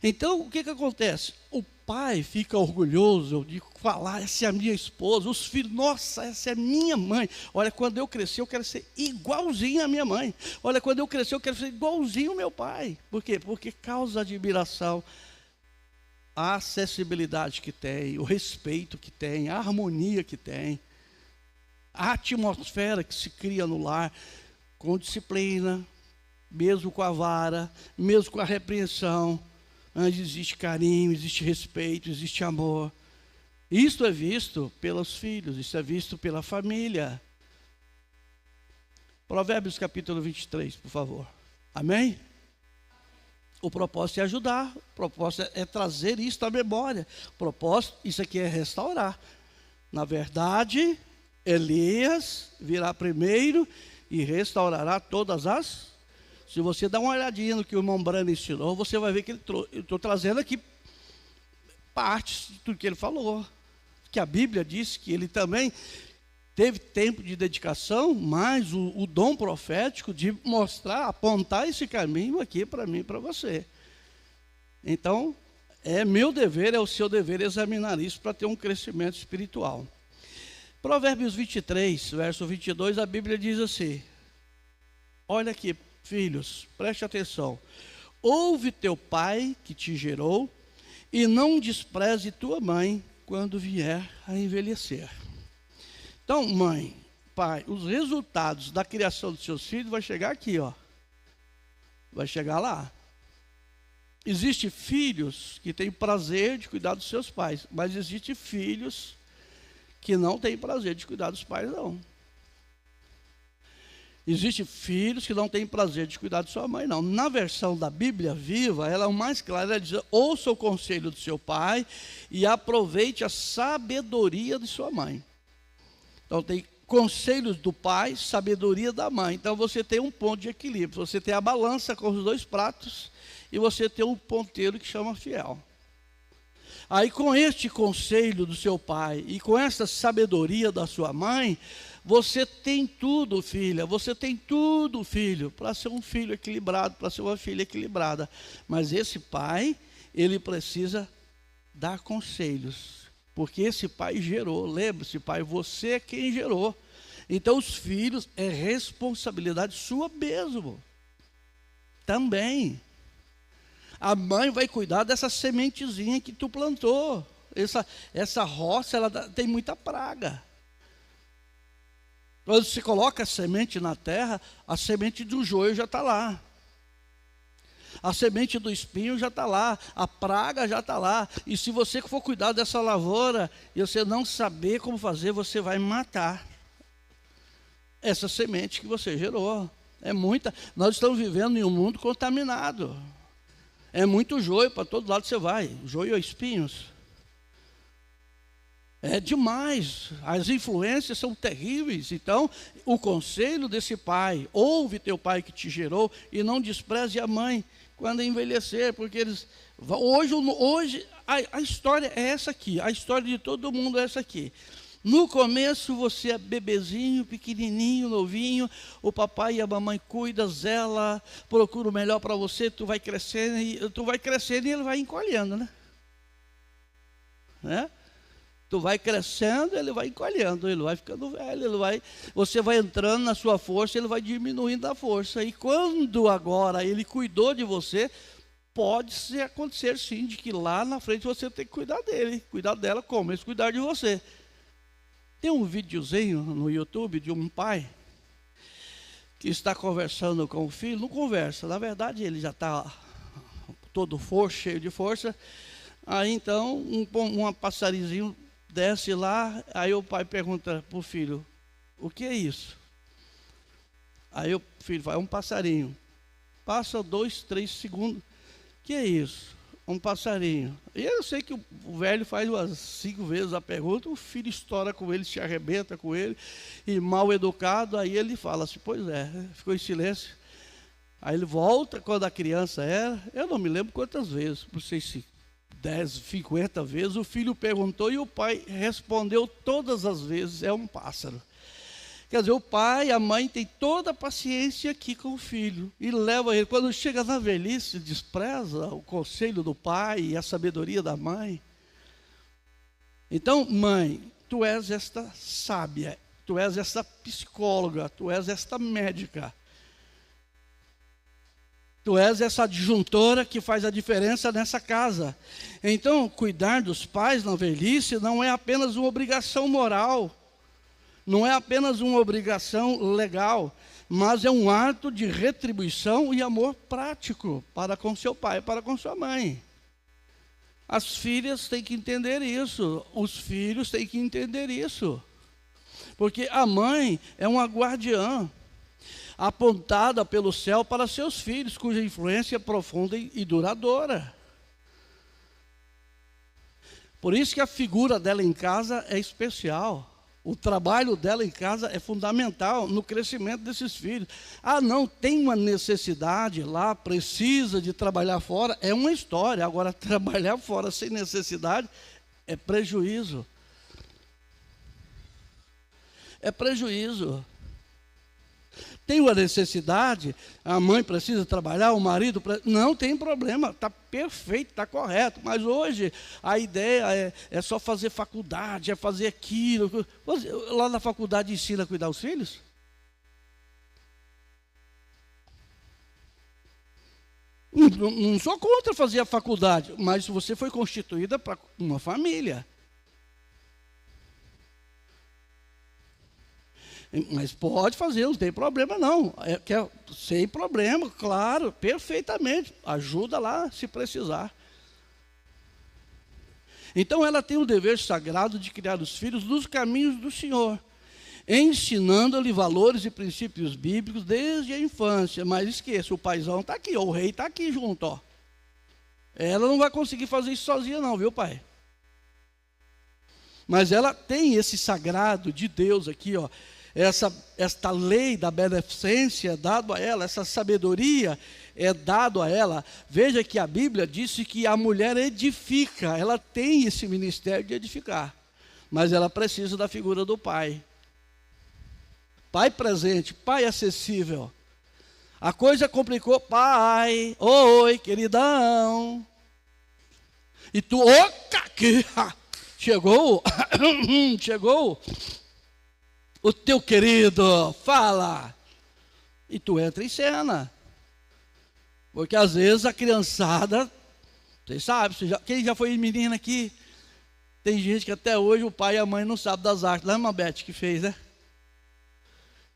Então, o que acontece? O pai fica orgulhoso de falar, essa é a minha esposa, os filhos, nossa, essa é a minha mãe. Olha, quando eu crescer, eu quero ser igualzinho à minha mãe. Olha, quando eu crescer, eu quero ser igualzinho ao meu pai. Por quê? Porque causa admiração, a acessibilidade que tem, o respeito que tem, a harmonia que tem, a atmosfera que se cria no lar, com disciplina, mesmo com a vara, mesmo com a repreensão. Onde existe carinho, existe respeito, existe amor. Isto é visto pelos filhos, isso é visto pela família. Provérbios capítulo 23, por favor. Amém? O propósito é ajudar, o propósito é trazer isso à memória. O propósito, isso aqui é restaurar. Na verdade, Elias virá primeiro e restaurará todas as... Se você dá uma olhadinha no que o irmão Brano ensinou, você vai ver que eu estou trazendo aqui partes de tudo que ele falou. Que a Bíblia diz que ele também teve tempo de dedicação, mas o dom profético de mostrar, apontar esse caminho aqui para mim e para você. Então, é meu dever, é o seu dever examinar isso para ter um crescimento espiritual. Provérbios 23, verso 22, a Bíblia diz assim, olha aqui, filhos, preste atenção. Ouve teu pai que te gerou e não despreze tua mãe quando vier a envelhecer. Então, mãe, pai, os resultados da criação dos seus filhos vai chegar aqui, ó. Vai chegar lá. Existem filhos que têm prazer de cuidar dos seus pais, mas existem filhos que não têm prazer de cuidar dos pais, não. Existem filhos que não têm prazer de cuidar de sua mãe, não. Na versão da Bíblia Viva, ela é o mais clara, ela diz, ouça o conselho do seu pai e aproveite a sabedoria de sua mãe. Então tem conselhos do pai, sabedoria da mãe. Então você tem um ponto de equilíbrio, você tem a balança com os dois pratos e você tem um ponteiro que chama fiel. Aí com este conselho do seu pai e com essa sabedoria da sua mãe, você tem tudo, filha, você tem tudo, filho, para ser um filho equilibrado, para ser uma filha equilibrada. Mas esse pai, ele precisa dar conselhos, porque esse pai gerou, lembre-se, pai, você é quem gerou. Então os filhos é responsabilidade sua mesmo, também. A mãe vai cuidar dessa sementezinha que tu plantou. Essa roça, ela tem muita praga. Quando se coloca a semente na terra, a semente do joio já está lá. A semente do espinho já está lá. A praga já está lá. E se você for cuidar dessa lavoura e você não saber como fazer, você vai matar essa semente que você gerou. É muita. Nós estamos vivendo em um mundo contaminado. É muito joio, para todo lado você vai. Joio ou espinhos. É demais. As influências são terríveis. Então, o conselho desse pai, ouve teu pai que te gerou e não despreze a mãe quando envelhecer, porque eles... Hoje a história é essa aqui, a história de todo mundo é essa aqui. No começo você é bebezinho, pequenininho, novinho, o papai e a mamãe cuidam, zela, procura o melhor para você, tu vai crescendo e ele vai encolhendo, né? Tu vai crescendo, ele vai encolhendo, ele vai ficando velho, você vai entrando na sua força, ele vai diminuindo a força. E quando agora ele cuidou de você, pode acontecer sim, de que lá na frente você tem que cuidar dele, cuidar dela como? Eles cuidar de você. Tem um videozinho no YouTube de um pai que está conversando com o filho, não conversa, na verdade ele já está todo cheio de força. Aí então um passarinho desce lá, aí o pai pergunta para o filho, o que é isso? Aí o filho fala, é um passarinho. Passa 2, 3 segundos, o que é isso? Um passarinho. E eu sei que o velho faz umas 5 vezes a pergunta, o filho estoura com ele, se arrebenta com ele, e mal educado, aí ele fala assim, pois é, ficou em silêncio. Aí ele volta quando a criança era, eu não me lembro quantas vezes, não sei se 10, 50 vezes, o filho perguntou e o pai respondeu todas as vezes, é um pássaro. Quer dizer, o pai, a mãe tem toda a paciência aqui com o filho e leva ele. Quando chega na velhice, despreza o conselho do pai e a sabedoria da mãe. Então, mãe, tu és esta sábia, tu és esta psicóloga, tu és esta médica. Tu és essa adjuntora que faz a diferença nessa casa. Então, cuidar dos pais na velhice não é apenas uma obrigação moral, não é apenas uma obrigação legal, mas é um ato de retribuição e amor prático para com seu pai, para com sua mãe. As filhas têm que entender isso, os filhos têm que entender isso, porque a mãe é uma guardiã, apontada pelo céu para seus filhos, cuja influência é profunda e duradoura. Por isso que a figura dela em casa é especial. O trabalho dela em casa é fundamental no crescimento desses filhos. Ah, não, tem uma necessidade lá, precisa de trabalhar fora, é uma história. Agora, trabalhar fora sem necessidade é prejuízo. É prejuízo. Tem uma necessidade, a mãe precisa trabalhar, o marido precisa, não tem problema, está perfeito, está correto. Mas hoje a ideia é só fazer faculdade, é fazer aquilo. Lá na faculdade ensina a cuidar dos filhos? Não sou contra fazer a faculdade, mas você foi constituída para uma família. Mas pode fazer, não tem problema não. Sem problema, claro, perfeitamente. Ajuda lá se precisar. Então ela tem o dever sagrado de criar os filhos nos caminhos do Senhor, ensinando-lhe valores e princípios bíblicos desde a infância. Mas esqueça, o paizão está aqui, o rei está aqui junto. Ó. Ela não vai conseguir fazer isso sozinha não, viu, pai? Mas ela tem esse sagrado de Deus aqui, ó. Esta lei da beneficência é dado a ela, essa sabedoria é dado a ela. Veja que a Bíblia disse que a mulher edifica, ela tem esse ministério de edificar, mas ela precisa da figura do pai. Pai presente, pai acessível. A coisa complicou, pai, oi, queridão. E tu, chegou o teu querido, fala. E tu entra em cena. Porque às vezes a criançada, vocês sabem, quem já foi menina aqui? Tem gente que até hoje o pai e a mãe não sabem das artes. Lembra, Beth, que fez, né?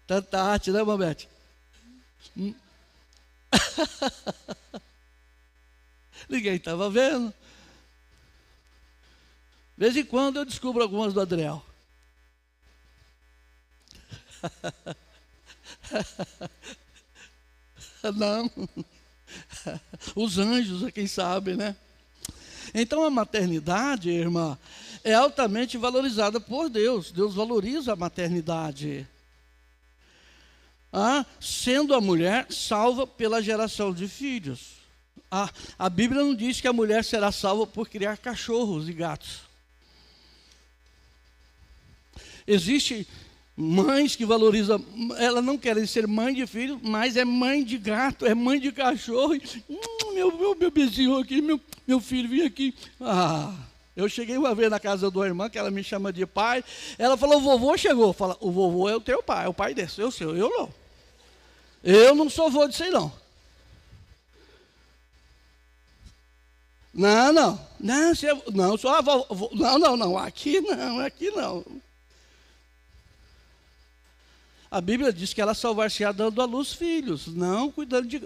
Tanta arte, né, Beth? Ninguém estava vendo. De vez em quando eu descubro algumas do Adriel. Não. Os anjos, quem sabe, né? Então a maternidade, irmã, é altamente valorizada por Deus. Deus valoriza a maternidade. Sendo a mulher salva pela geração de filhos. A Bíblia não diz que a mulher será salva por criar cachorros e gatos. Existe mães que valorizam, elas não querem ser mãe de filho, mas é mãe de gato, é mãe de cachorro. Meu bebezinho aqui, meu filho, vem aqui. Eu cheguei uma vez na casa de uma irmã, que ela me chama de pai. Ela falou, o vovô chegou. Fala, o vovô é o teu pai, é o pai desse, eu não. Eu não sou vô disso aí, não. Não, sou avó. Não, aqui não. A Bíblia diz que ela salvar-se-á dando à luz filhos, não cuidando de...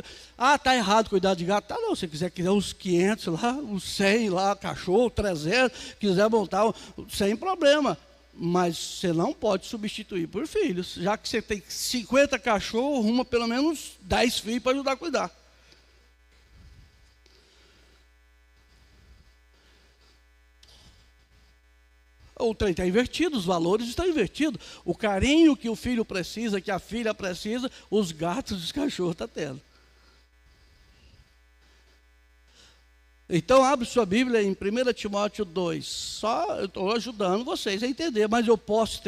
está errado cuidar de gato. Não, se você quiser uns 500 lá, uns 100 lá, cachorro, 300, quiser montar, sem problema. Mas você não pode substituir por filhos. Já que você tem 50 cachorros, arruma pelo menos 10 filhos para ajudar a cuidar. O trem está invertido, os valores estão invertidos. O carinho que o filho precisa, que a filha precisa, os gatos e os cachorros estão tendo. Então, abre sua Bíblia em 1 Timóteo 2. Só eu estou ajudando vocês a entender, mas eu posso,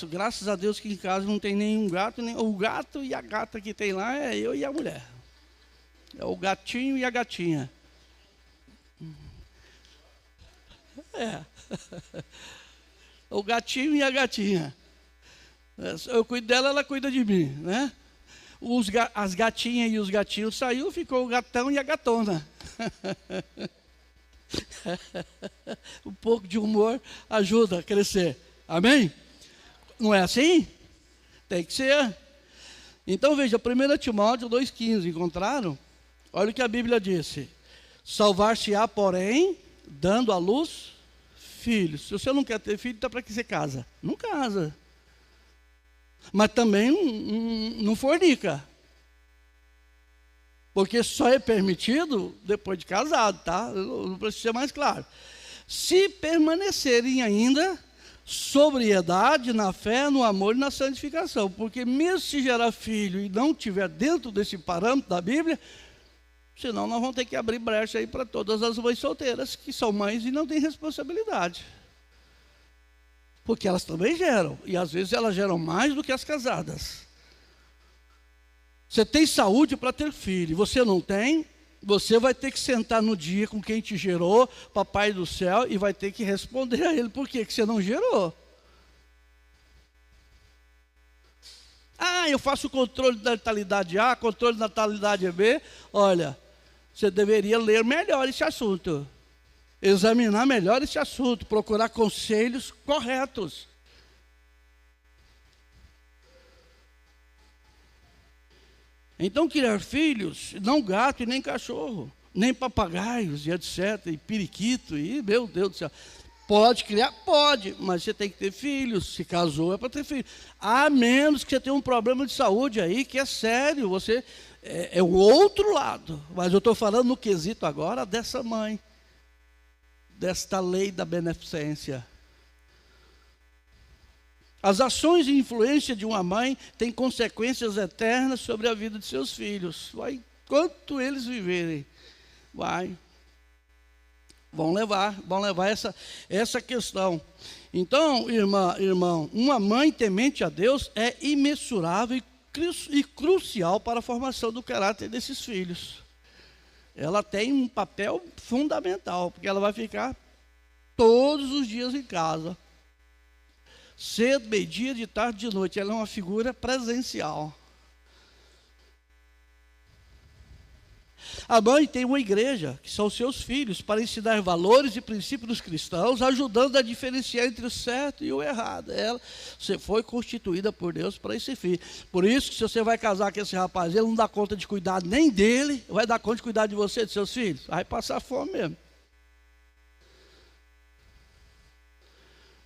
graças a Deus que em casa não tem nenhum gato, o gato e a gata que tem lá é eu e a mulher. É o gatinho e a gatinha. É. O gatinho e a gatinha. Eu cuido dela, ela cuida de mim, né? As gatinhas e os gatinhos saiu, ficou o gatão e a gatona. Um pouco de humor ajuda a crescer. Amém? Não é assim? Tem que ser. Então veja, 1 Timóteo 2,15, encontraram? Olha o que a Bíblia disse. Salvar-se-á, porém, dando à luz filhos. Se você não quer ter filho, então para que você casa? Não casa. Mas também não fornica. Porque só é permitido depois de casado, tá? Não precisa ser mais claro. Se permanecerem ainda sobriedade na fé, no amor e na santificação. Porque mesmo se gerar filho e não estiver dentro desse parâmetro da Bíblia, senão nós vamos ter que abrir brecha aí para todas as mães solteiras que são mães e não têm responsabilidade. Porque elas também geram. E às vezes elas geram mais do que as casadas. Você tem saúde para ter filho, você não tem, você vai ter que sentar no dia com quem te gerou, papai do céu, e vai ter que responder a ele por que você não gerou. Ah, eu faço controle da natalidade A, controle da natalidade B. Olha, você deveria ler melhor esse assunto, examinar melhor esse assunto, procurar conselhos corretos. Então, criar filhos, não gato e nem cachorro, nem papagaios e etc, e periquito, e meu Deus do céu. Pode criar? Pode, mas você tem que ter filhos, se casou é para ter filhos. A menos que você tenha um problema de saúde aí, que é sério, você é o outro lado. Mas eu estou falando no quesito agora dessa mãe, desta lei da beneficência. As ações e influência de uma mãe têm consequências eternas sobre a vida de seus filhos. Vai, quanto eles viverem, vão levar essa questão. Então, irmão, uma mãe temente a Deus é imensurável e crucial para a formação do caráter desses filhos. Ela tem um papel fundamental, porque ela vai ficar todos os dias em casa. Cedo, meio-dia, de tarde, de noite. Ela é uma figura presencial. A mãe tem uma igreja, que são seus filhos, para ensinar valores e princípios dos cristãos, ajudando a diferenciar entre o certo e o errado. Você foi constituída por Deus para esse fim. Por isso que se você vai casar com esse rapaz, ele não dá conta de cuidar nem dele, vai dar conta de cuidar de você, de seus filhos, vai passar fome mesmo.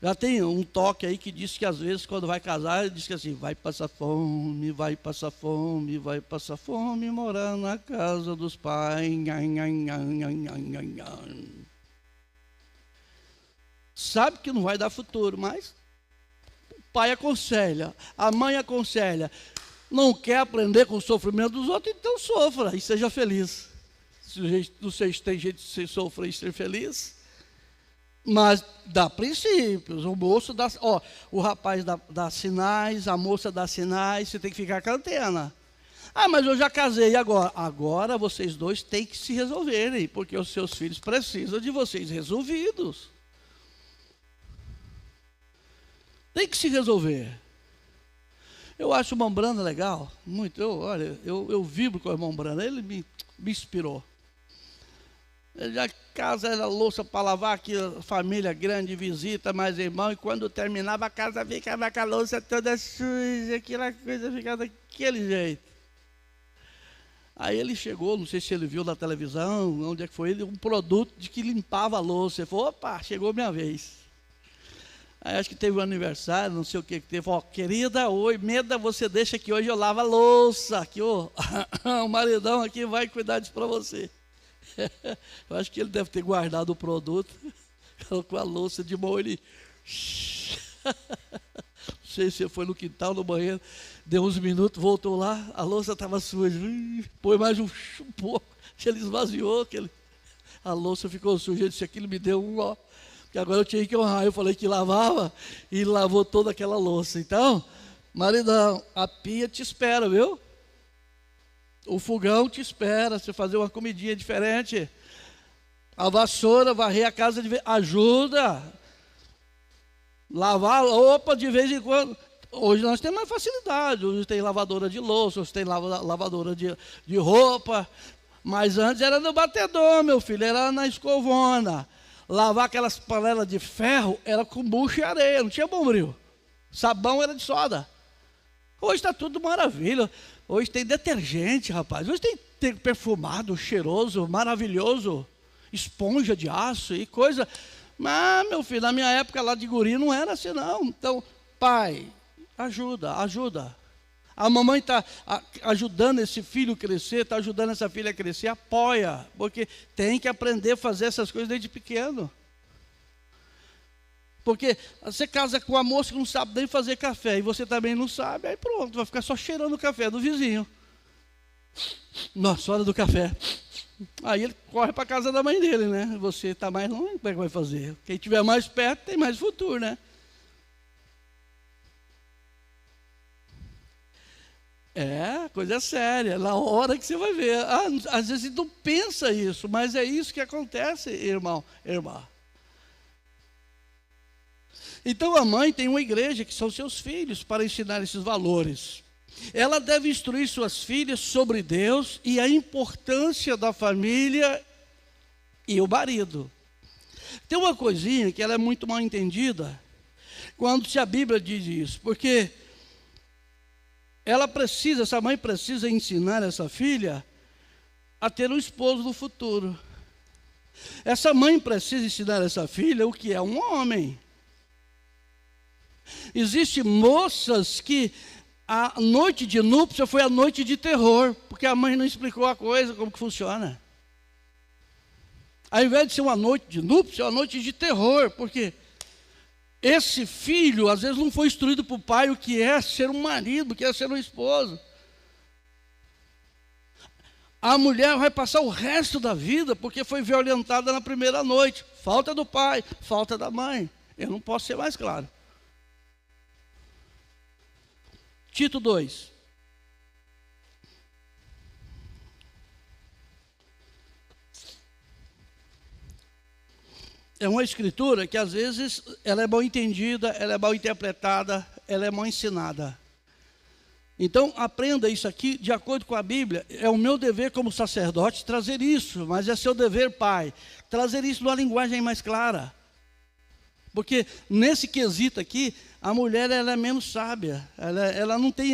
Já tem um toque aí que diz que às vezes quando vai casar, ele diz que assim, vai passar fome, vai passar fome, vai passar fome, morar na casa dos pais. Sabe que não vai dar futuro, mas o pai aconselha, a mãe aconselha. Não quer aprender com o sofrimento dos outros, então sofra e seja feliz. Se vocês têm jeito de você sofrer e ser feliz, mas dá princípios. O moço dá, o rapaz dá sinais, a moça dá sinais, você tem que ficar com a antena. Ah, mas eu já casei, e agora? Agora vocês dois têm que se resolverem, porque os seus filhos precisam de vocês resolvidos. Tem que se resolver. Eu acho o irmão Branda legal, muito. Eu vibro com o irmão Branda, ele me inspirou. Ele já casa, era louça para lavar, aqui família grande, visita, mais irmão, e quando terminava a casa ficava com a louça toda suja, aquela coisa ficava daquele jeito. Aí ele chegou, não sei se ele viu na televisão, onde é que foi ele, um produto de que limpava a louça. Ele falou, opa, chegou minha vez. Aí acho que teve um aniversário, não sei o que teve. Querida, oi, Meda, você deixa que hoje eu lavo a louça, aqui, o maridão aqui vai cuidar disso para você. Eu acho que ele deve ter guardado o produto, colocou a louça de molho e... Não sei se foi no quintal, no banheiro, deu uns minutos, voltou lá, a louça estava suja, põe mais um pouco, ele esvaziou A louça ficou suja, eu disse, aquilo me deu um ó. Porque agora eu tinha que honrar. Eu falei que lavava e lavou toda aquela louça. Então, maridão, a pia te espera, viu? O fogão te espera, você fazer uma comidinha diferente. A vassoura, varrer a casa, ajuda. Lavar a roupa de vez em quando. Hoje nós temos mais facilidade. Hoje tem lavadora de louça, hoje tem lavadora de roupa. Mas antes era no batedor, meu filho, era na escovona. Lavar aquelas panelas de ferro era com bucho e areia, não tinha bombril. Sabão era de soda. Hoje está tudo maravilha. Hoje tem detergente, rapaz. Hoje tem perfumado, cheiroso, maravilhoso. Esponja de aço e coisa. Mas, meu filho, na minha época lá de guri não era assim, não. Então, pai, ajuda. A mamãe está ajudando esse filho a crescer, está ajudando essa filha a crescer, apoia. Porque tem que aprender a fazer essas coisas desde pequeno. Porque você casa com uma moça que não sabe nem fazer café, e você também não sabe, aí pronto, vai ficar só cheirando o café do vizinho. Nossa, hora do café. Aí ele corre para a casa da mãe dele, né? Você está mais longe, como é que vai fazer? Quem estiver mais perto tem mais futuro, né? É, coisa séria, na hora que você vai ver. Às vezes não pensa isso, mas é isso que acontece, irmão, irmã. Então a mãe tem uma igreja que são seus filhos para ensinar esses valores. Ela deve instruir suas filhas sobre Deus e a importância da família e o marido. Tem uma coisinha que ela é muito mal entendida quando a Bíblia diz isso, porque essa mãe precisa ensinar essa filha a ter um esposo no futuro. Essa mãe precisa ensinar essa filha o que é um homem. Existem moças que a noite de núpcia foi a noite de terror, porque a mãe não explicou a coisa, como que funciona. Ao invés de ser uma noite de núpcia, é uma noite de terror, porque esse filho, às vezes, não foi instruído para o pai o que é ser um marido, o que é ser um esposo. A mulher vai passar o resto da vida porque foi violentada na primeira noite. Falta do pai, falta da mãe. Eu não posso ser mais claro. Tito 2. É uma escritura que às vezes ela é mal entendida, ela é mal interpretada, ela é mal ensinada. Então aprenda isso aqui de acordo com a Bíblia. É o meu dever como sacerdote trazer isso, mas é seu dever, pai, trazer isso numa linguagem mais clara. Porque nesse quesito aqui, a mulher ela é menos sábia, ela não tem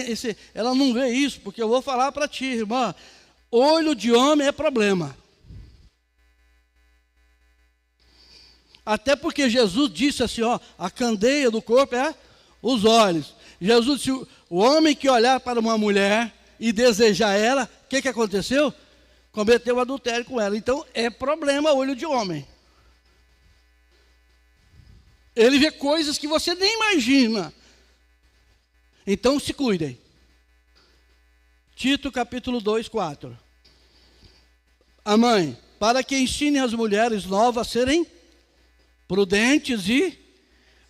ela não vê isso, porque eu vou falar para ti, irmã, olho de homem é problema. Até porque Jesus disse assim, a candeia do corpo é os olhos. Jesus disse, o homem que olhar para uma mulher e desejar ela, o que aconteceu? Cometeu adultério com ela. Então é problema olho de homem. Ele vê coisas que você nem imagina. Então se cuidem. Tito capítulo 2, 4. A mãe, para que ensine as mulheres novas a serem prudentes e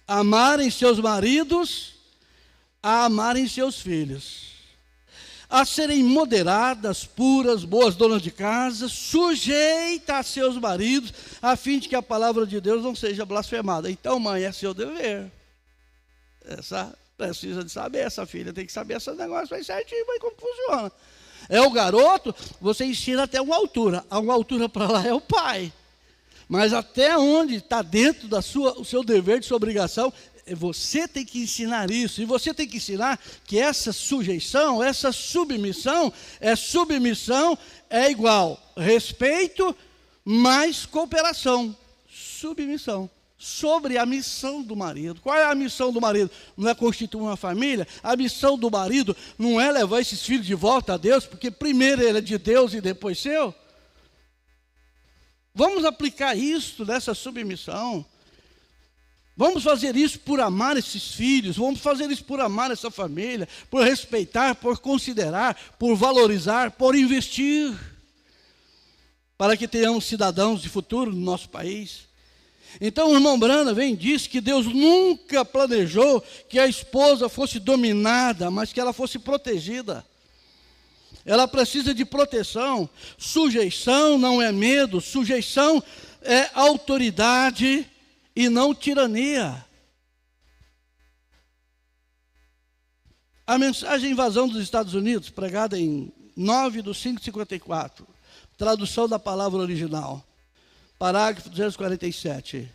amarem seus maridos, a amarem seus filhos, a serem moderadas, puras, boas donas de casa, sujeitas a seus maridos, a fim de que a palavra de Deus não seja blasfemada. Então, mãe, é seu dever. Essa precisa de saber, essa filha tem que saber esse negócio aí certinho, mas como funciona. É o garoto, você ensina até uma altura. A uma altura para lá é o pai. Mas até onde está dentro o seu dever, de sua obrigação, você tem que ensinar isso. E você tem que ensinar que essa sujeição, essa submissão é igual respeito mais cooperação. Submissão. Sobre a missão do marido. Qual é a missão do marido? Não é constituir uma família? A missão do marido não é levar esses filhos de volta a Deus, porque primeiro ele é de Deus e depois seu? Vamos aplicar isso nessa submissão. Vamos fazer isso por amar esses filhos, vamos fazer isso por amar essa família, por respeitar, por considerar, por valorizar, por investir. para que tenhamos cidadãos de futuro no nosso país. Então o irmão Branham vem e diz que Deus nunca planejou que a esposa fosse dominada, mas que ela fosse protegida. Ela precisa de proteção. Sujeição não é medo, sujeição é autoridade e não tirania. A mensagem Invasão dos Estados Unidos, pregada em 9/5/54, tradução da palavra original, parágrafo 247.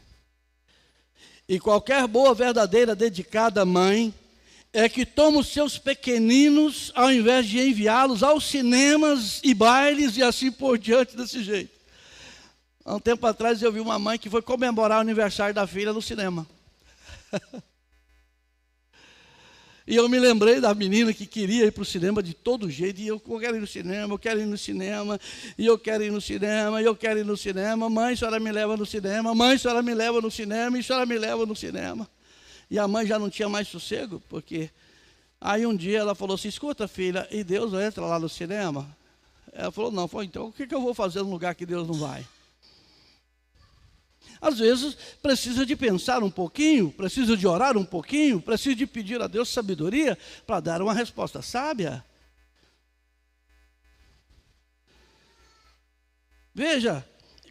E qualquer boa, verdadeira, dedicada mãe é que toma os seus pequeninos, ao invés de enviá-los aos cinemas e bailes e assim por diante, desse jeito. Há um tempo atrás eu vi uma mãe que foi comemorar o aniversário da filha no cinema. E eu me lembrei da menina que queria ir para o cinema de todo jeito. E eu quero ir no cinema, eu quero ir no cinema, e eu quero ir no cinema, e eu quero ir no cinema. Mãe, a senhora me leva no cinema, mãe, a senhora me leva no cinema, e a senhora me leva no cinema. E a mãe já não tinha mais sossego, porque... Aí um dia ela falou assim, escuta filha, e Deus entra lá no cinema? Ela falou, não. Falou, então o que eu vou fazer num lugar que Deus não vai? Às vezes, precisa de pensar um pouquinho, precisa de orar um pouquinho, precisa de pedir a Deus sabedoria para dar uma resposta sábia. Veja,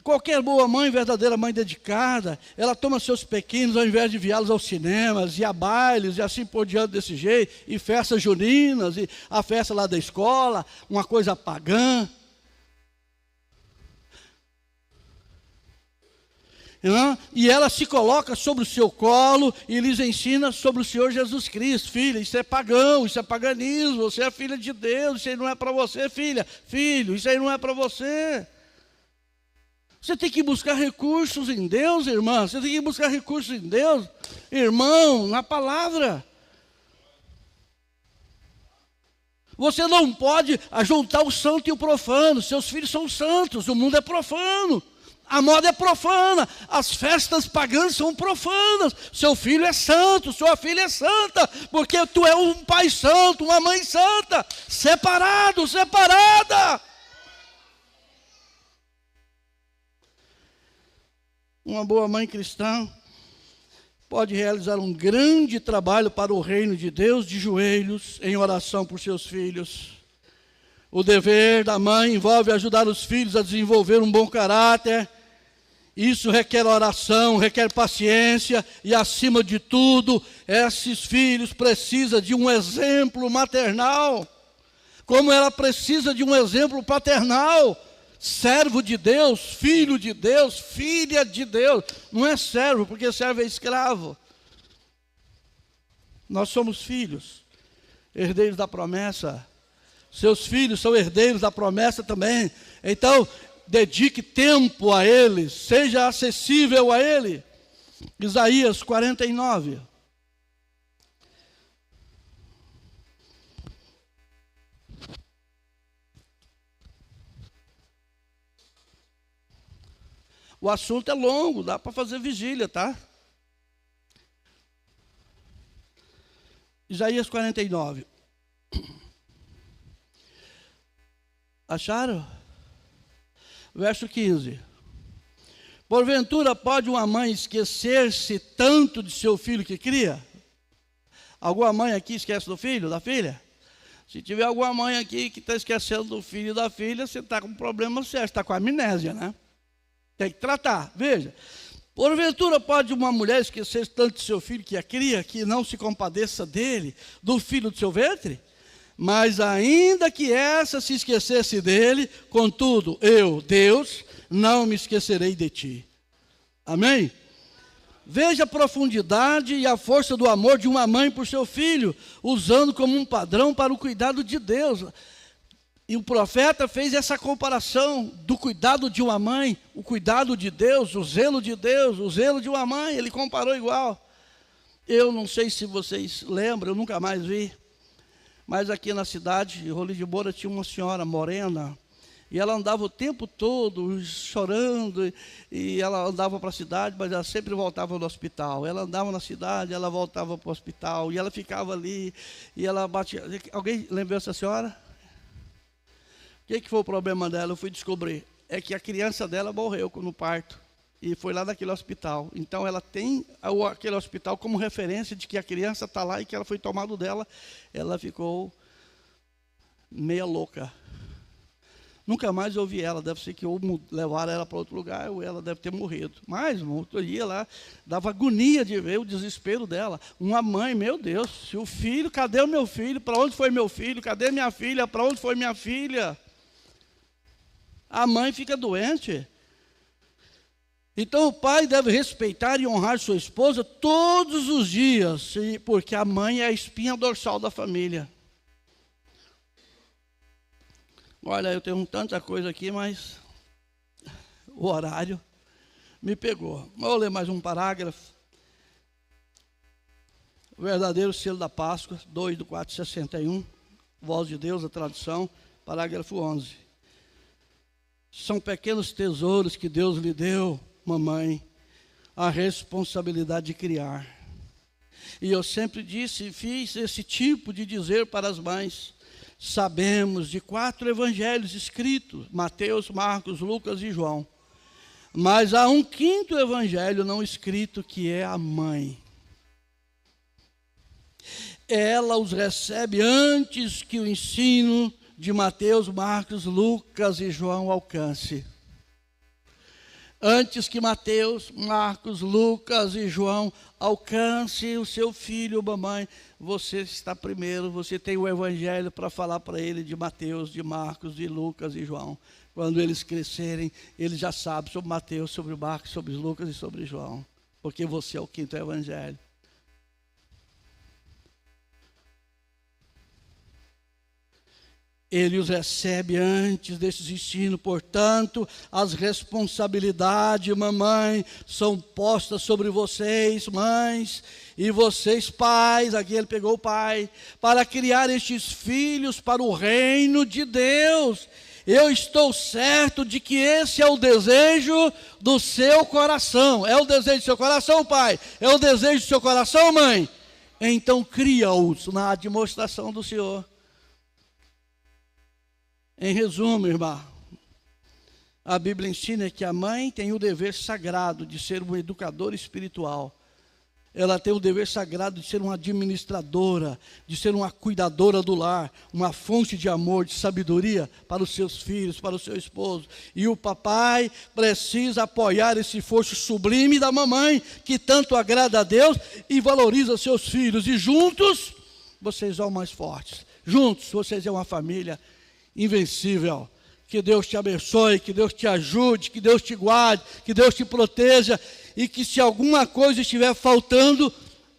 qualquer boa mãe, verdadeira mãe dedicada, ela toma seus pequenos, ao invés de enviá-los aos cinemas, e a bailes, e assim por diante desse jeito, e festas juninas, e a festa lá da escola, uma coisa pagã. E ela se coloca sobre o seu colo e lhes ensina sobre o Senhor Jesus Cristo. Filha, isso é pagão, isso é paganismo, você é filha de Deus, isso aí não é para você, filha. Filho, isso aí não é para você. Você tem que buscar recursos em Deus, irmã. Você tem que buscar recursos em Deus, irmão, na palavra. Você não pode ajuntar o santo e o profano. Seus filhos são santos, o mundo é profano. A moda é profana, as festas pagãs são profanas. Seu filho é santo, sua filha é santa, porque tu é um pai santo, uma mãe santa, separado, separada. Uma boa mãe cristã pode realizar um grande trabalho para o reino de Deus de joelhos, em oração por seus filhos. O dever da mãe envolve ajudar os filhos a desenvolver um bom caráter. Isso requer oração, requer paciência e, acima de tudo, esses filhos precisam de um exemplo maternal, como ela precisa de um exemplo paternal. Servo de Deus, filho de Deus, filha de Deus. Não é servo, porque servo é escravo. Nós somos filhos, herdeiros da promessa. Seus filhos são herdeiros da promessa também. Então, dedique tempo a eles, seja acessível a ele. Isaías 49. O assunto é longo, dá para fazer vigília, tá? Isaías 49. Acharam? Verso 15. Porventura pode uma mãe esquecer-se tanto de seu filho que cria? Alguma mãe aqui esquece do filho, da filha? Se tiver alguma mãe aqui que está esquecendo do filho e da filha, você está com um problema sério, está com amnésia, né? Tem que tratar. Veja, porventura pode uma mulher esquecer tanto de seu filho que a cria, que não se compadeça dele, do filho do seu ventre? Mas ainda que essa se esquecesse dele, contudo, eu, Deus, não me esquecerei de ti. Amém? Veja a profundidade e a força do amor de uma mãe por seu filho, usando como um padrão para o cuidado de Deus. E o profeta fez essa comparação do cuidado de uma mãe, o cuidado de Deus, o zelo de Deus, o zelo de uma mãe. Ele comparou igual. Eu não sei se vocês lembram, eu nunca mais vi. Mas aqui na cidade, em Rolim de Moura, tinha uma senhora morena. E ela andava o tempo todo chorando. E ela andava para a cidade, mas ela sempre voltava no hospital. Ela andava na cidade, ela voltava para o hospital. E ela ficava ali, e ela batia. Alguém lembrou essa senhora? O que foi o problema dela? Eu fui descobrir. é que a criança dela morreu no parto. E foi lá naquele hospital. Então ela tem aquele hospital como referência de que a criança está lá e que ela foi tomada dela. Ela ficou meia louca. Nunca mais eu vi ela. Deve ser que ou levaram ela para outro lugar ou ela deve ter morrido. Mas no outro dia lá, dava agonia de ver o desespero dela. Uma mãe, meu Deus, se o filho, cadê o meu filho? Para onde foi meu filho? Cadê minha filha? Para onde foi minha filha? A mãe fica doente. Então o pai deve respeitar e honrar sua esposa todos os dias, porque a mãe é a espinha dorsal da família. Olha, eu tenho tanta coisa aqui, mas o horário me pegou. Vou ler mais um parágrafo. O verdadeiro selo da Páscoa, 2/4/61, Voz de Deus, a tradução, parágrafo 11. São pequenos tesouros que Deus lhe deu, mamãe, a responsabilidade de criar. E eu sempre disse e fiz esse tipo de dizer para as mães. Sabemos de 4 evangelhos escritos, Mateus, Marcos, Lucas e João. Mas há um 5º evangelho não escrito, que é a mãe. Ela os recebe antes que o ensino de Mateus, Marcos, Lucas e João alcance. Antes que Mateus, Marcos, Lucas e João alcance o seu filho, mamãe, você está primeiro, você tem o evangelho para falar para ele de Mateus, de Marcos, de Lucas e João. Quando eles crescerem, eles já sabem sobre Mateus, sobre Marcos, sobre Lucas e sobre João, porque você é o 5º evangelho. Ele os recebe antes desses ensinos, portanto, as responsabilidades, mamãe, são postas sobre vocês, mães, e vocês, pais, aqui ele pegou o pai, para criar estes filhos para o reino de Deus. Eu estou certo de que esse é o desejo do seu coração. É o desejo do seu coração, pai? É o desejo do seu coração, mãe? Então cria-os na admoestação do Senhor. Em resumo, irmã, a Bíblia ensina que a mãe tem o dever sagrado de ser uma educadora espiritual. Ela tem o dever sagrado de ser uma administradora, de ser uma cuidadora do lar, uma fonte de amor, de sabedoria para os seus filhos, para o seu esposo. E o papai precisa apoiar esse esforço sublime da mamãe, que tanto agrada a Deus e valoriza seus filhos. E juntos, vocês são mais fortes. Juntos, vocês são uma família invencível. Que Deus te abençoe, que Deus te ajude, que Deus te guarde, que Deus te proteja, e que se alguma coisa estiver faltando,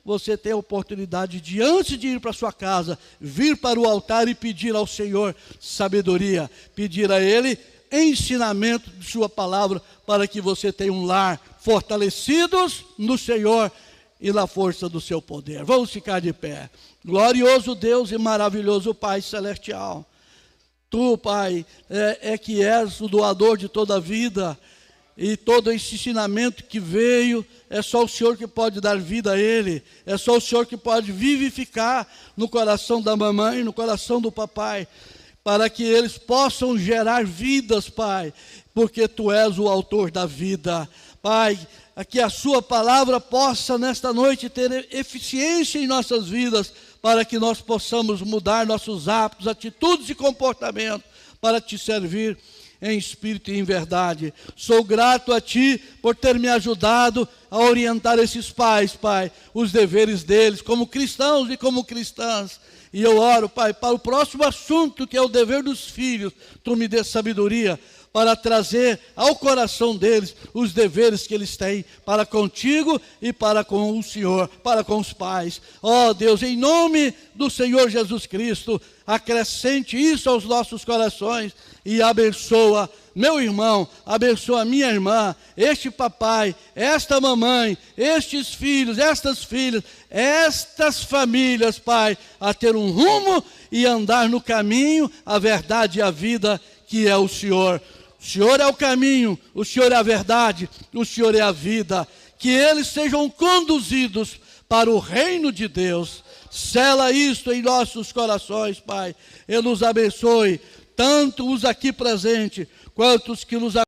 você tenha a oportunidade de, antes de ir para sua casa, vir para o altar e pedir ao Senhor sabedoria, pedir a Ele ensinamento de sua palavra, para que você tenha um lar fortalecidos no Senhor e na força do seu poder. Vamos ficar de pé. Glorioso Deus e maravilhoso Pai celestial, Tu, Pai, é que és o doador de toda a vida, e todo esse ensinamento que veio, é só o Senhor que pode dar vida a ele, é só o Senhor que pode vivificar no coração da mamãe, no coração do papai, para que eles possam gerar vidas, Pai, porque Tu és o autor da vida. Pai, que a Sua palavra possa nesta noite ter eficiência em nossas vidas, para que nós possamos mudar nossos hábitos, atitudes e comportamento, para Te servir em espírito e em verdade. Sou grato a Ti por ter me ajudado a orientar esses pais, Pai, os deveres deles, como cristãos e como cristãs. E eu oro, Pai, para o próximo assunto, que é o dever dos filhos, Tu me dê sabedoria, para trazer ao coração deles os deveres que eles têm para contigo e para com o Senhor, para com os pais. Ó Deus, em nome do Senhor Jesus Cristo, acrescente isso aos nossos corações e abençoa meu irmão, abençoa minha irmã, este papai, esta mamãe, estes filhos, estas filhas, estas famílias, Pai, a ter um rumo e andar no caminho, a verdade e a vida, que é o Senhor. O Senhor é o caminho, o Senhor é a verdade, o Senhor é a vida. Que eles sejam conduzidos para o reino de Deus. Sela isto em nossos corações, Pai. E nos abençoe, tanto os aqui presentes, quanto os que nos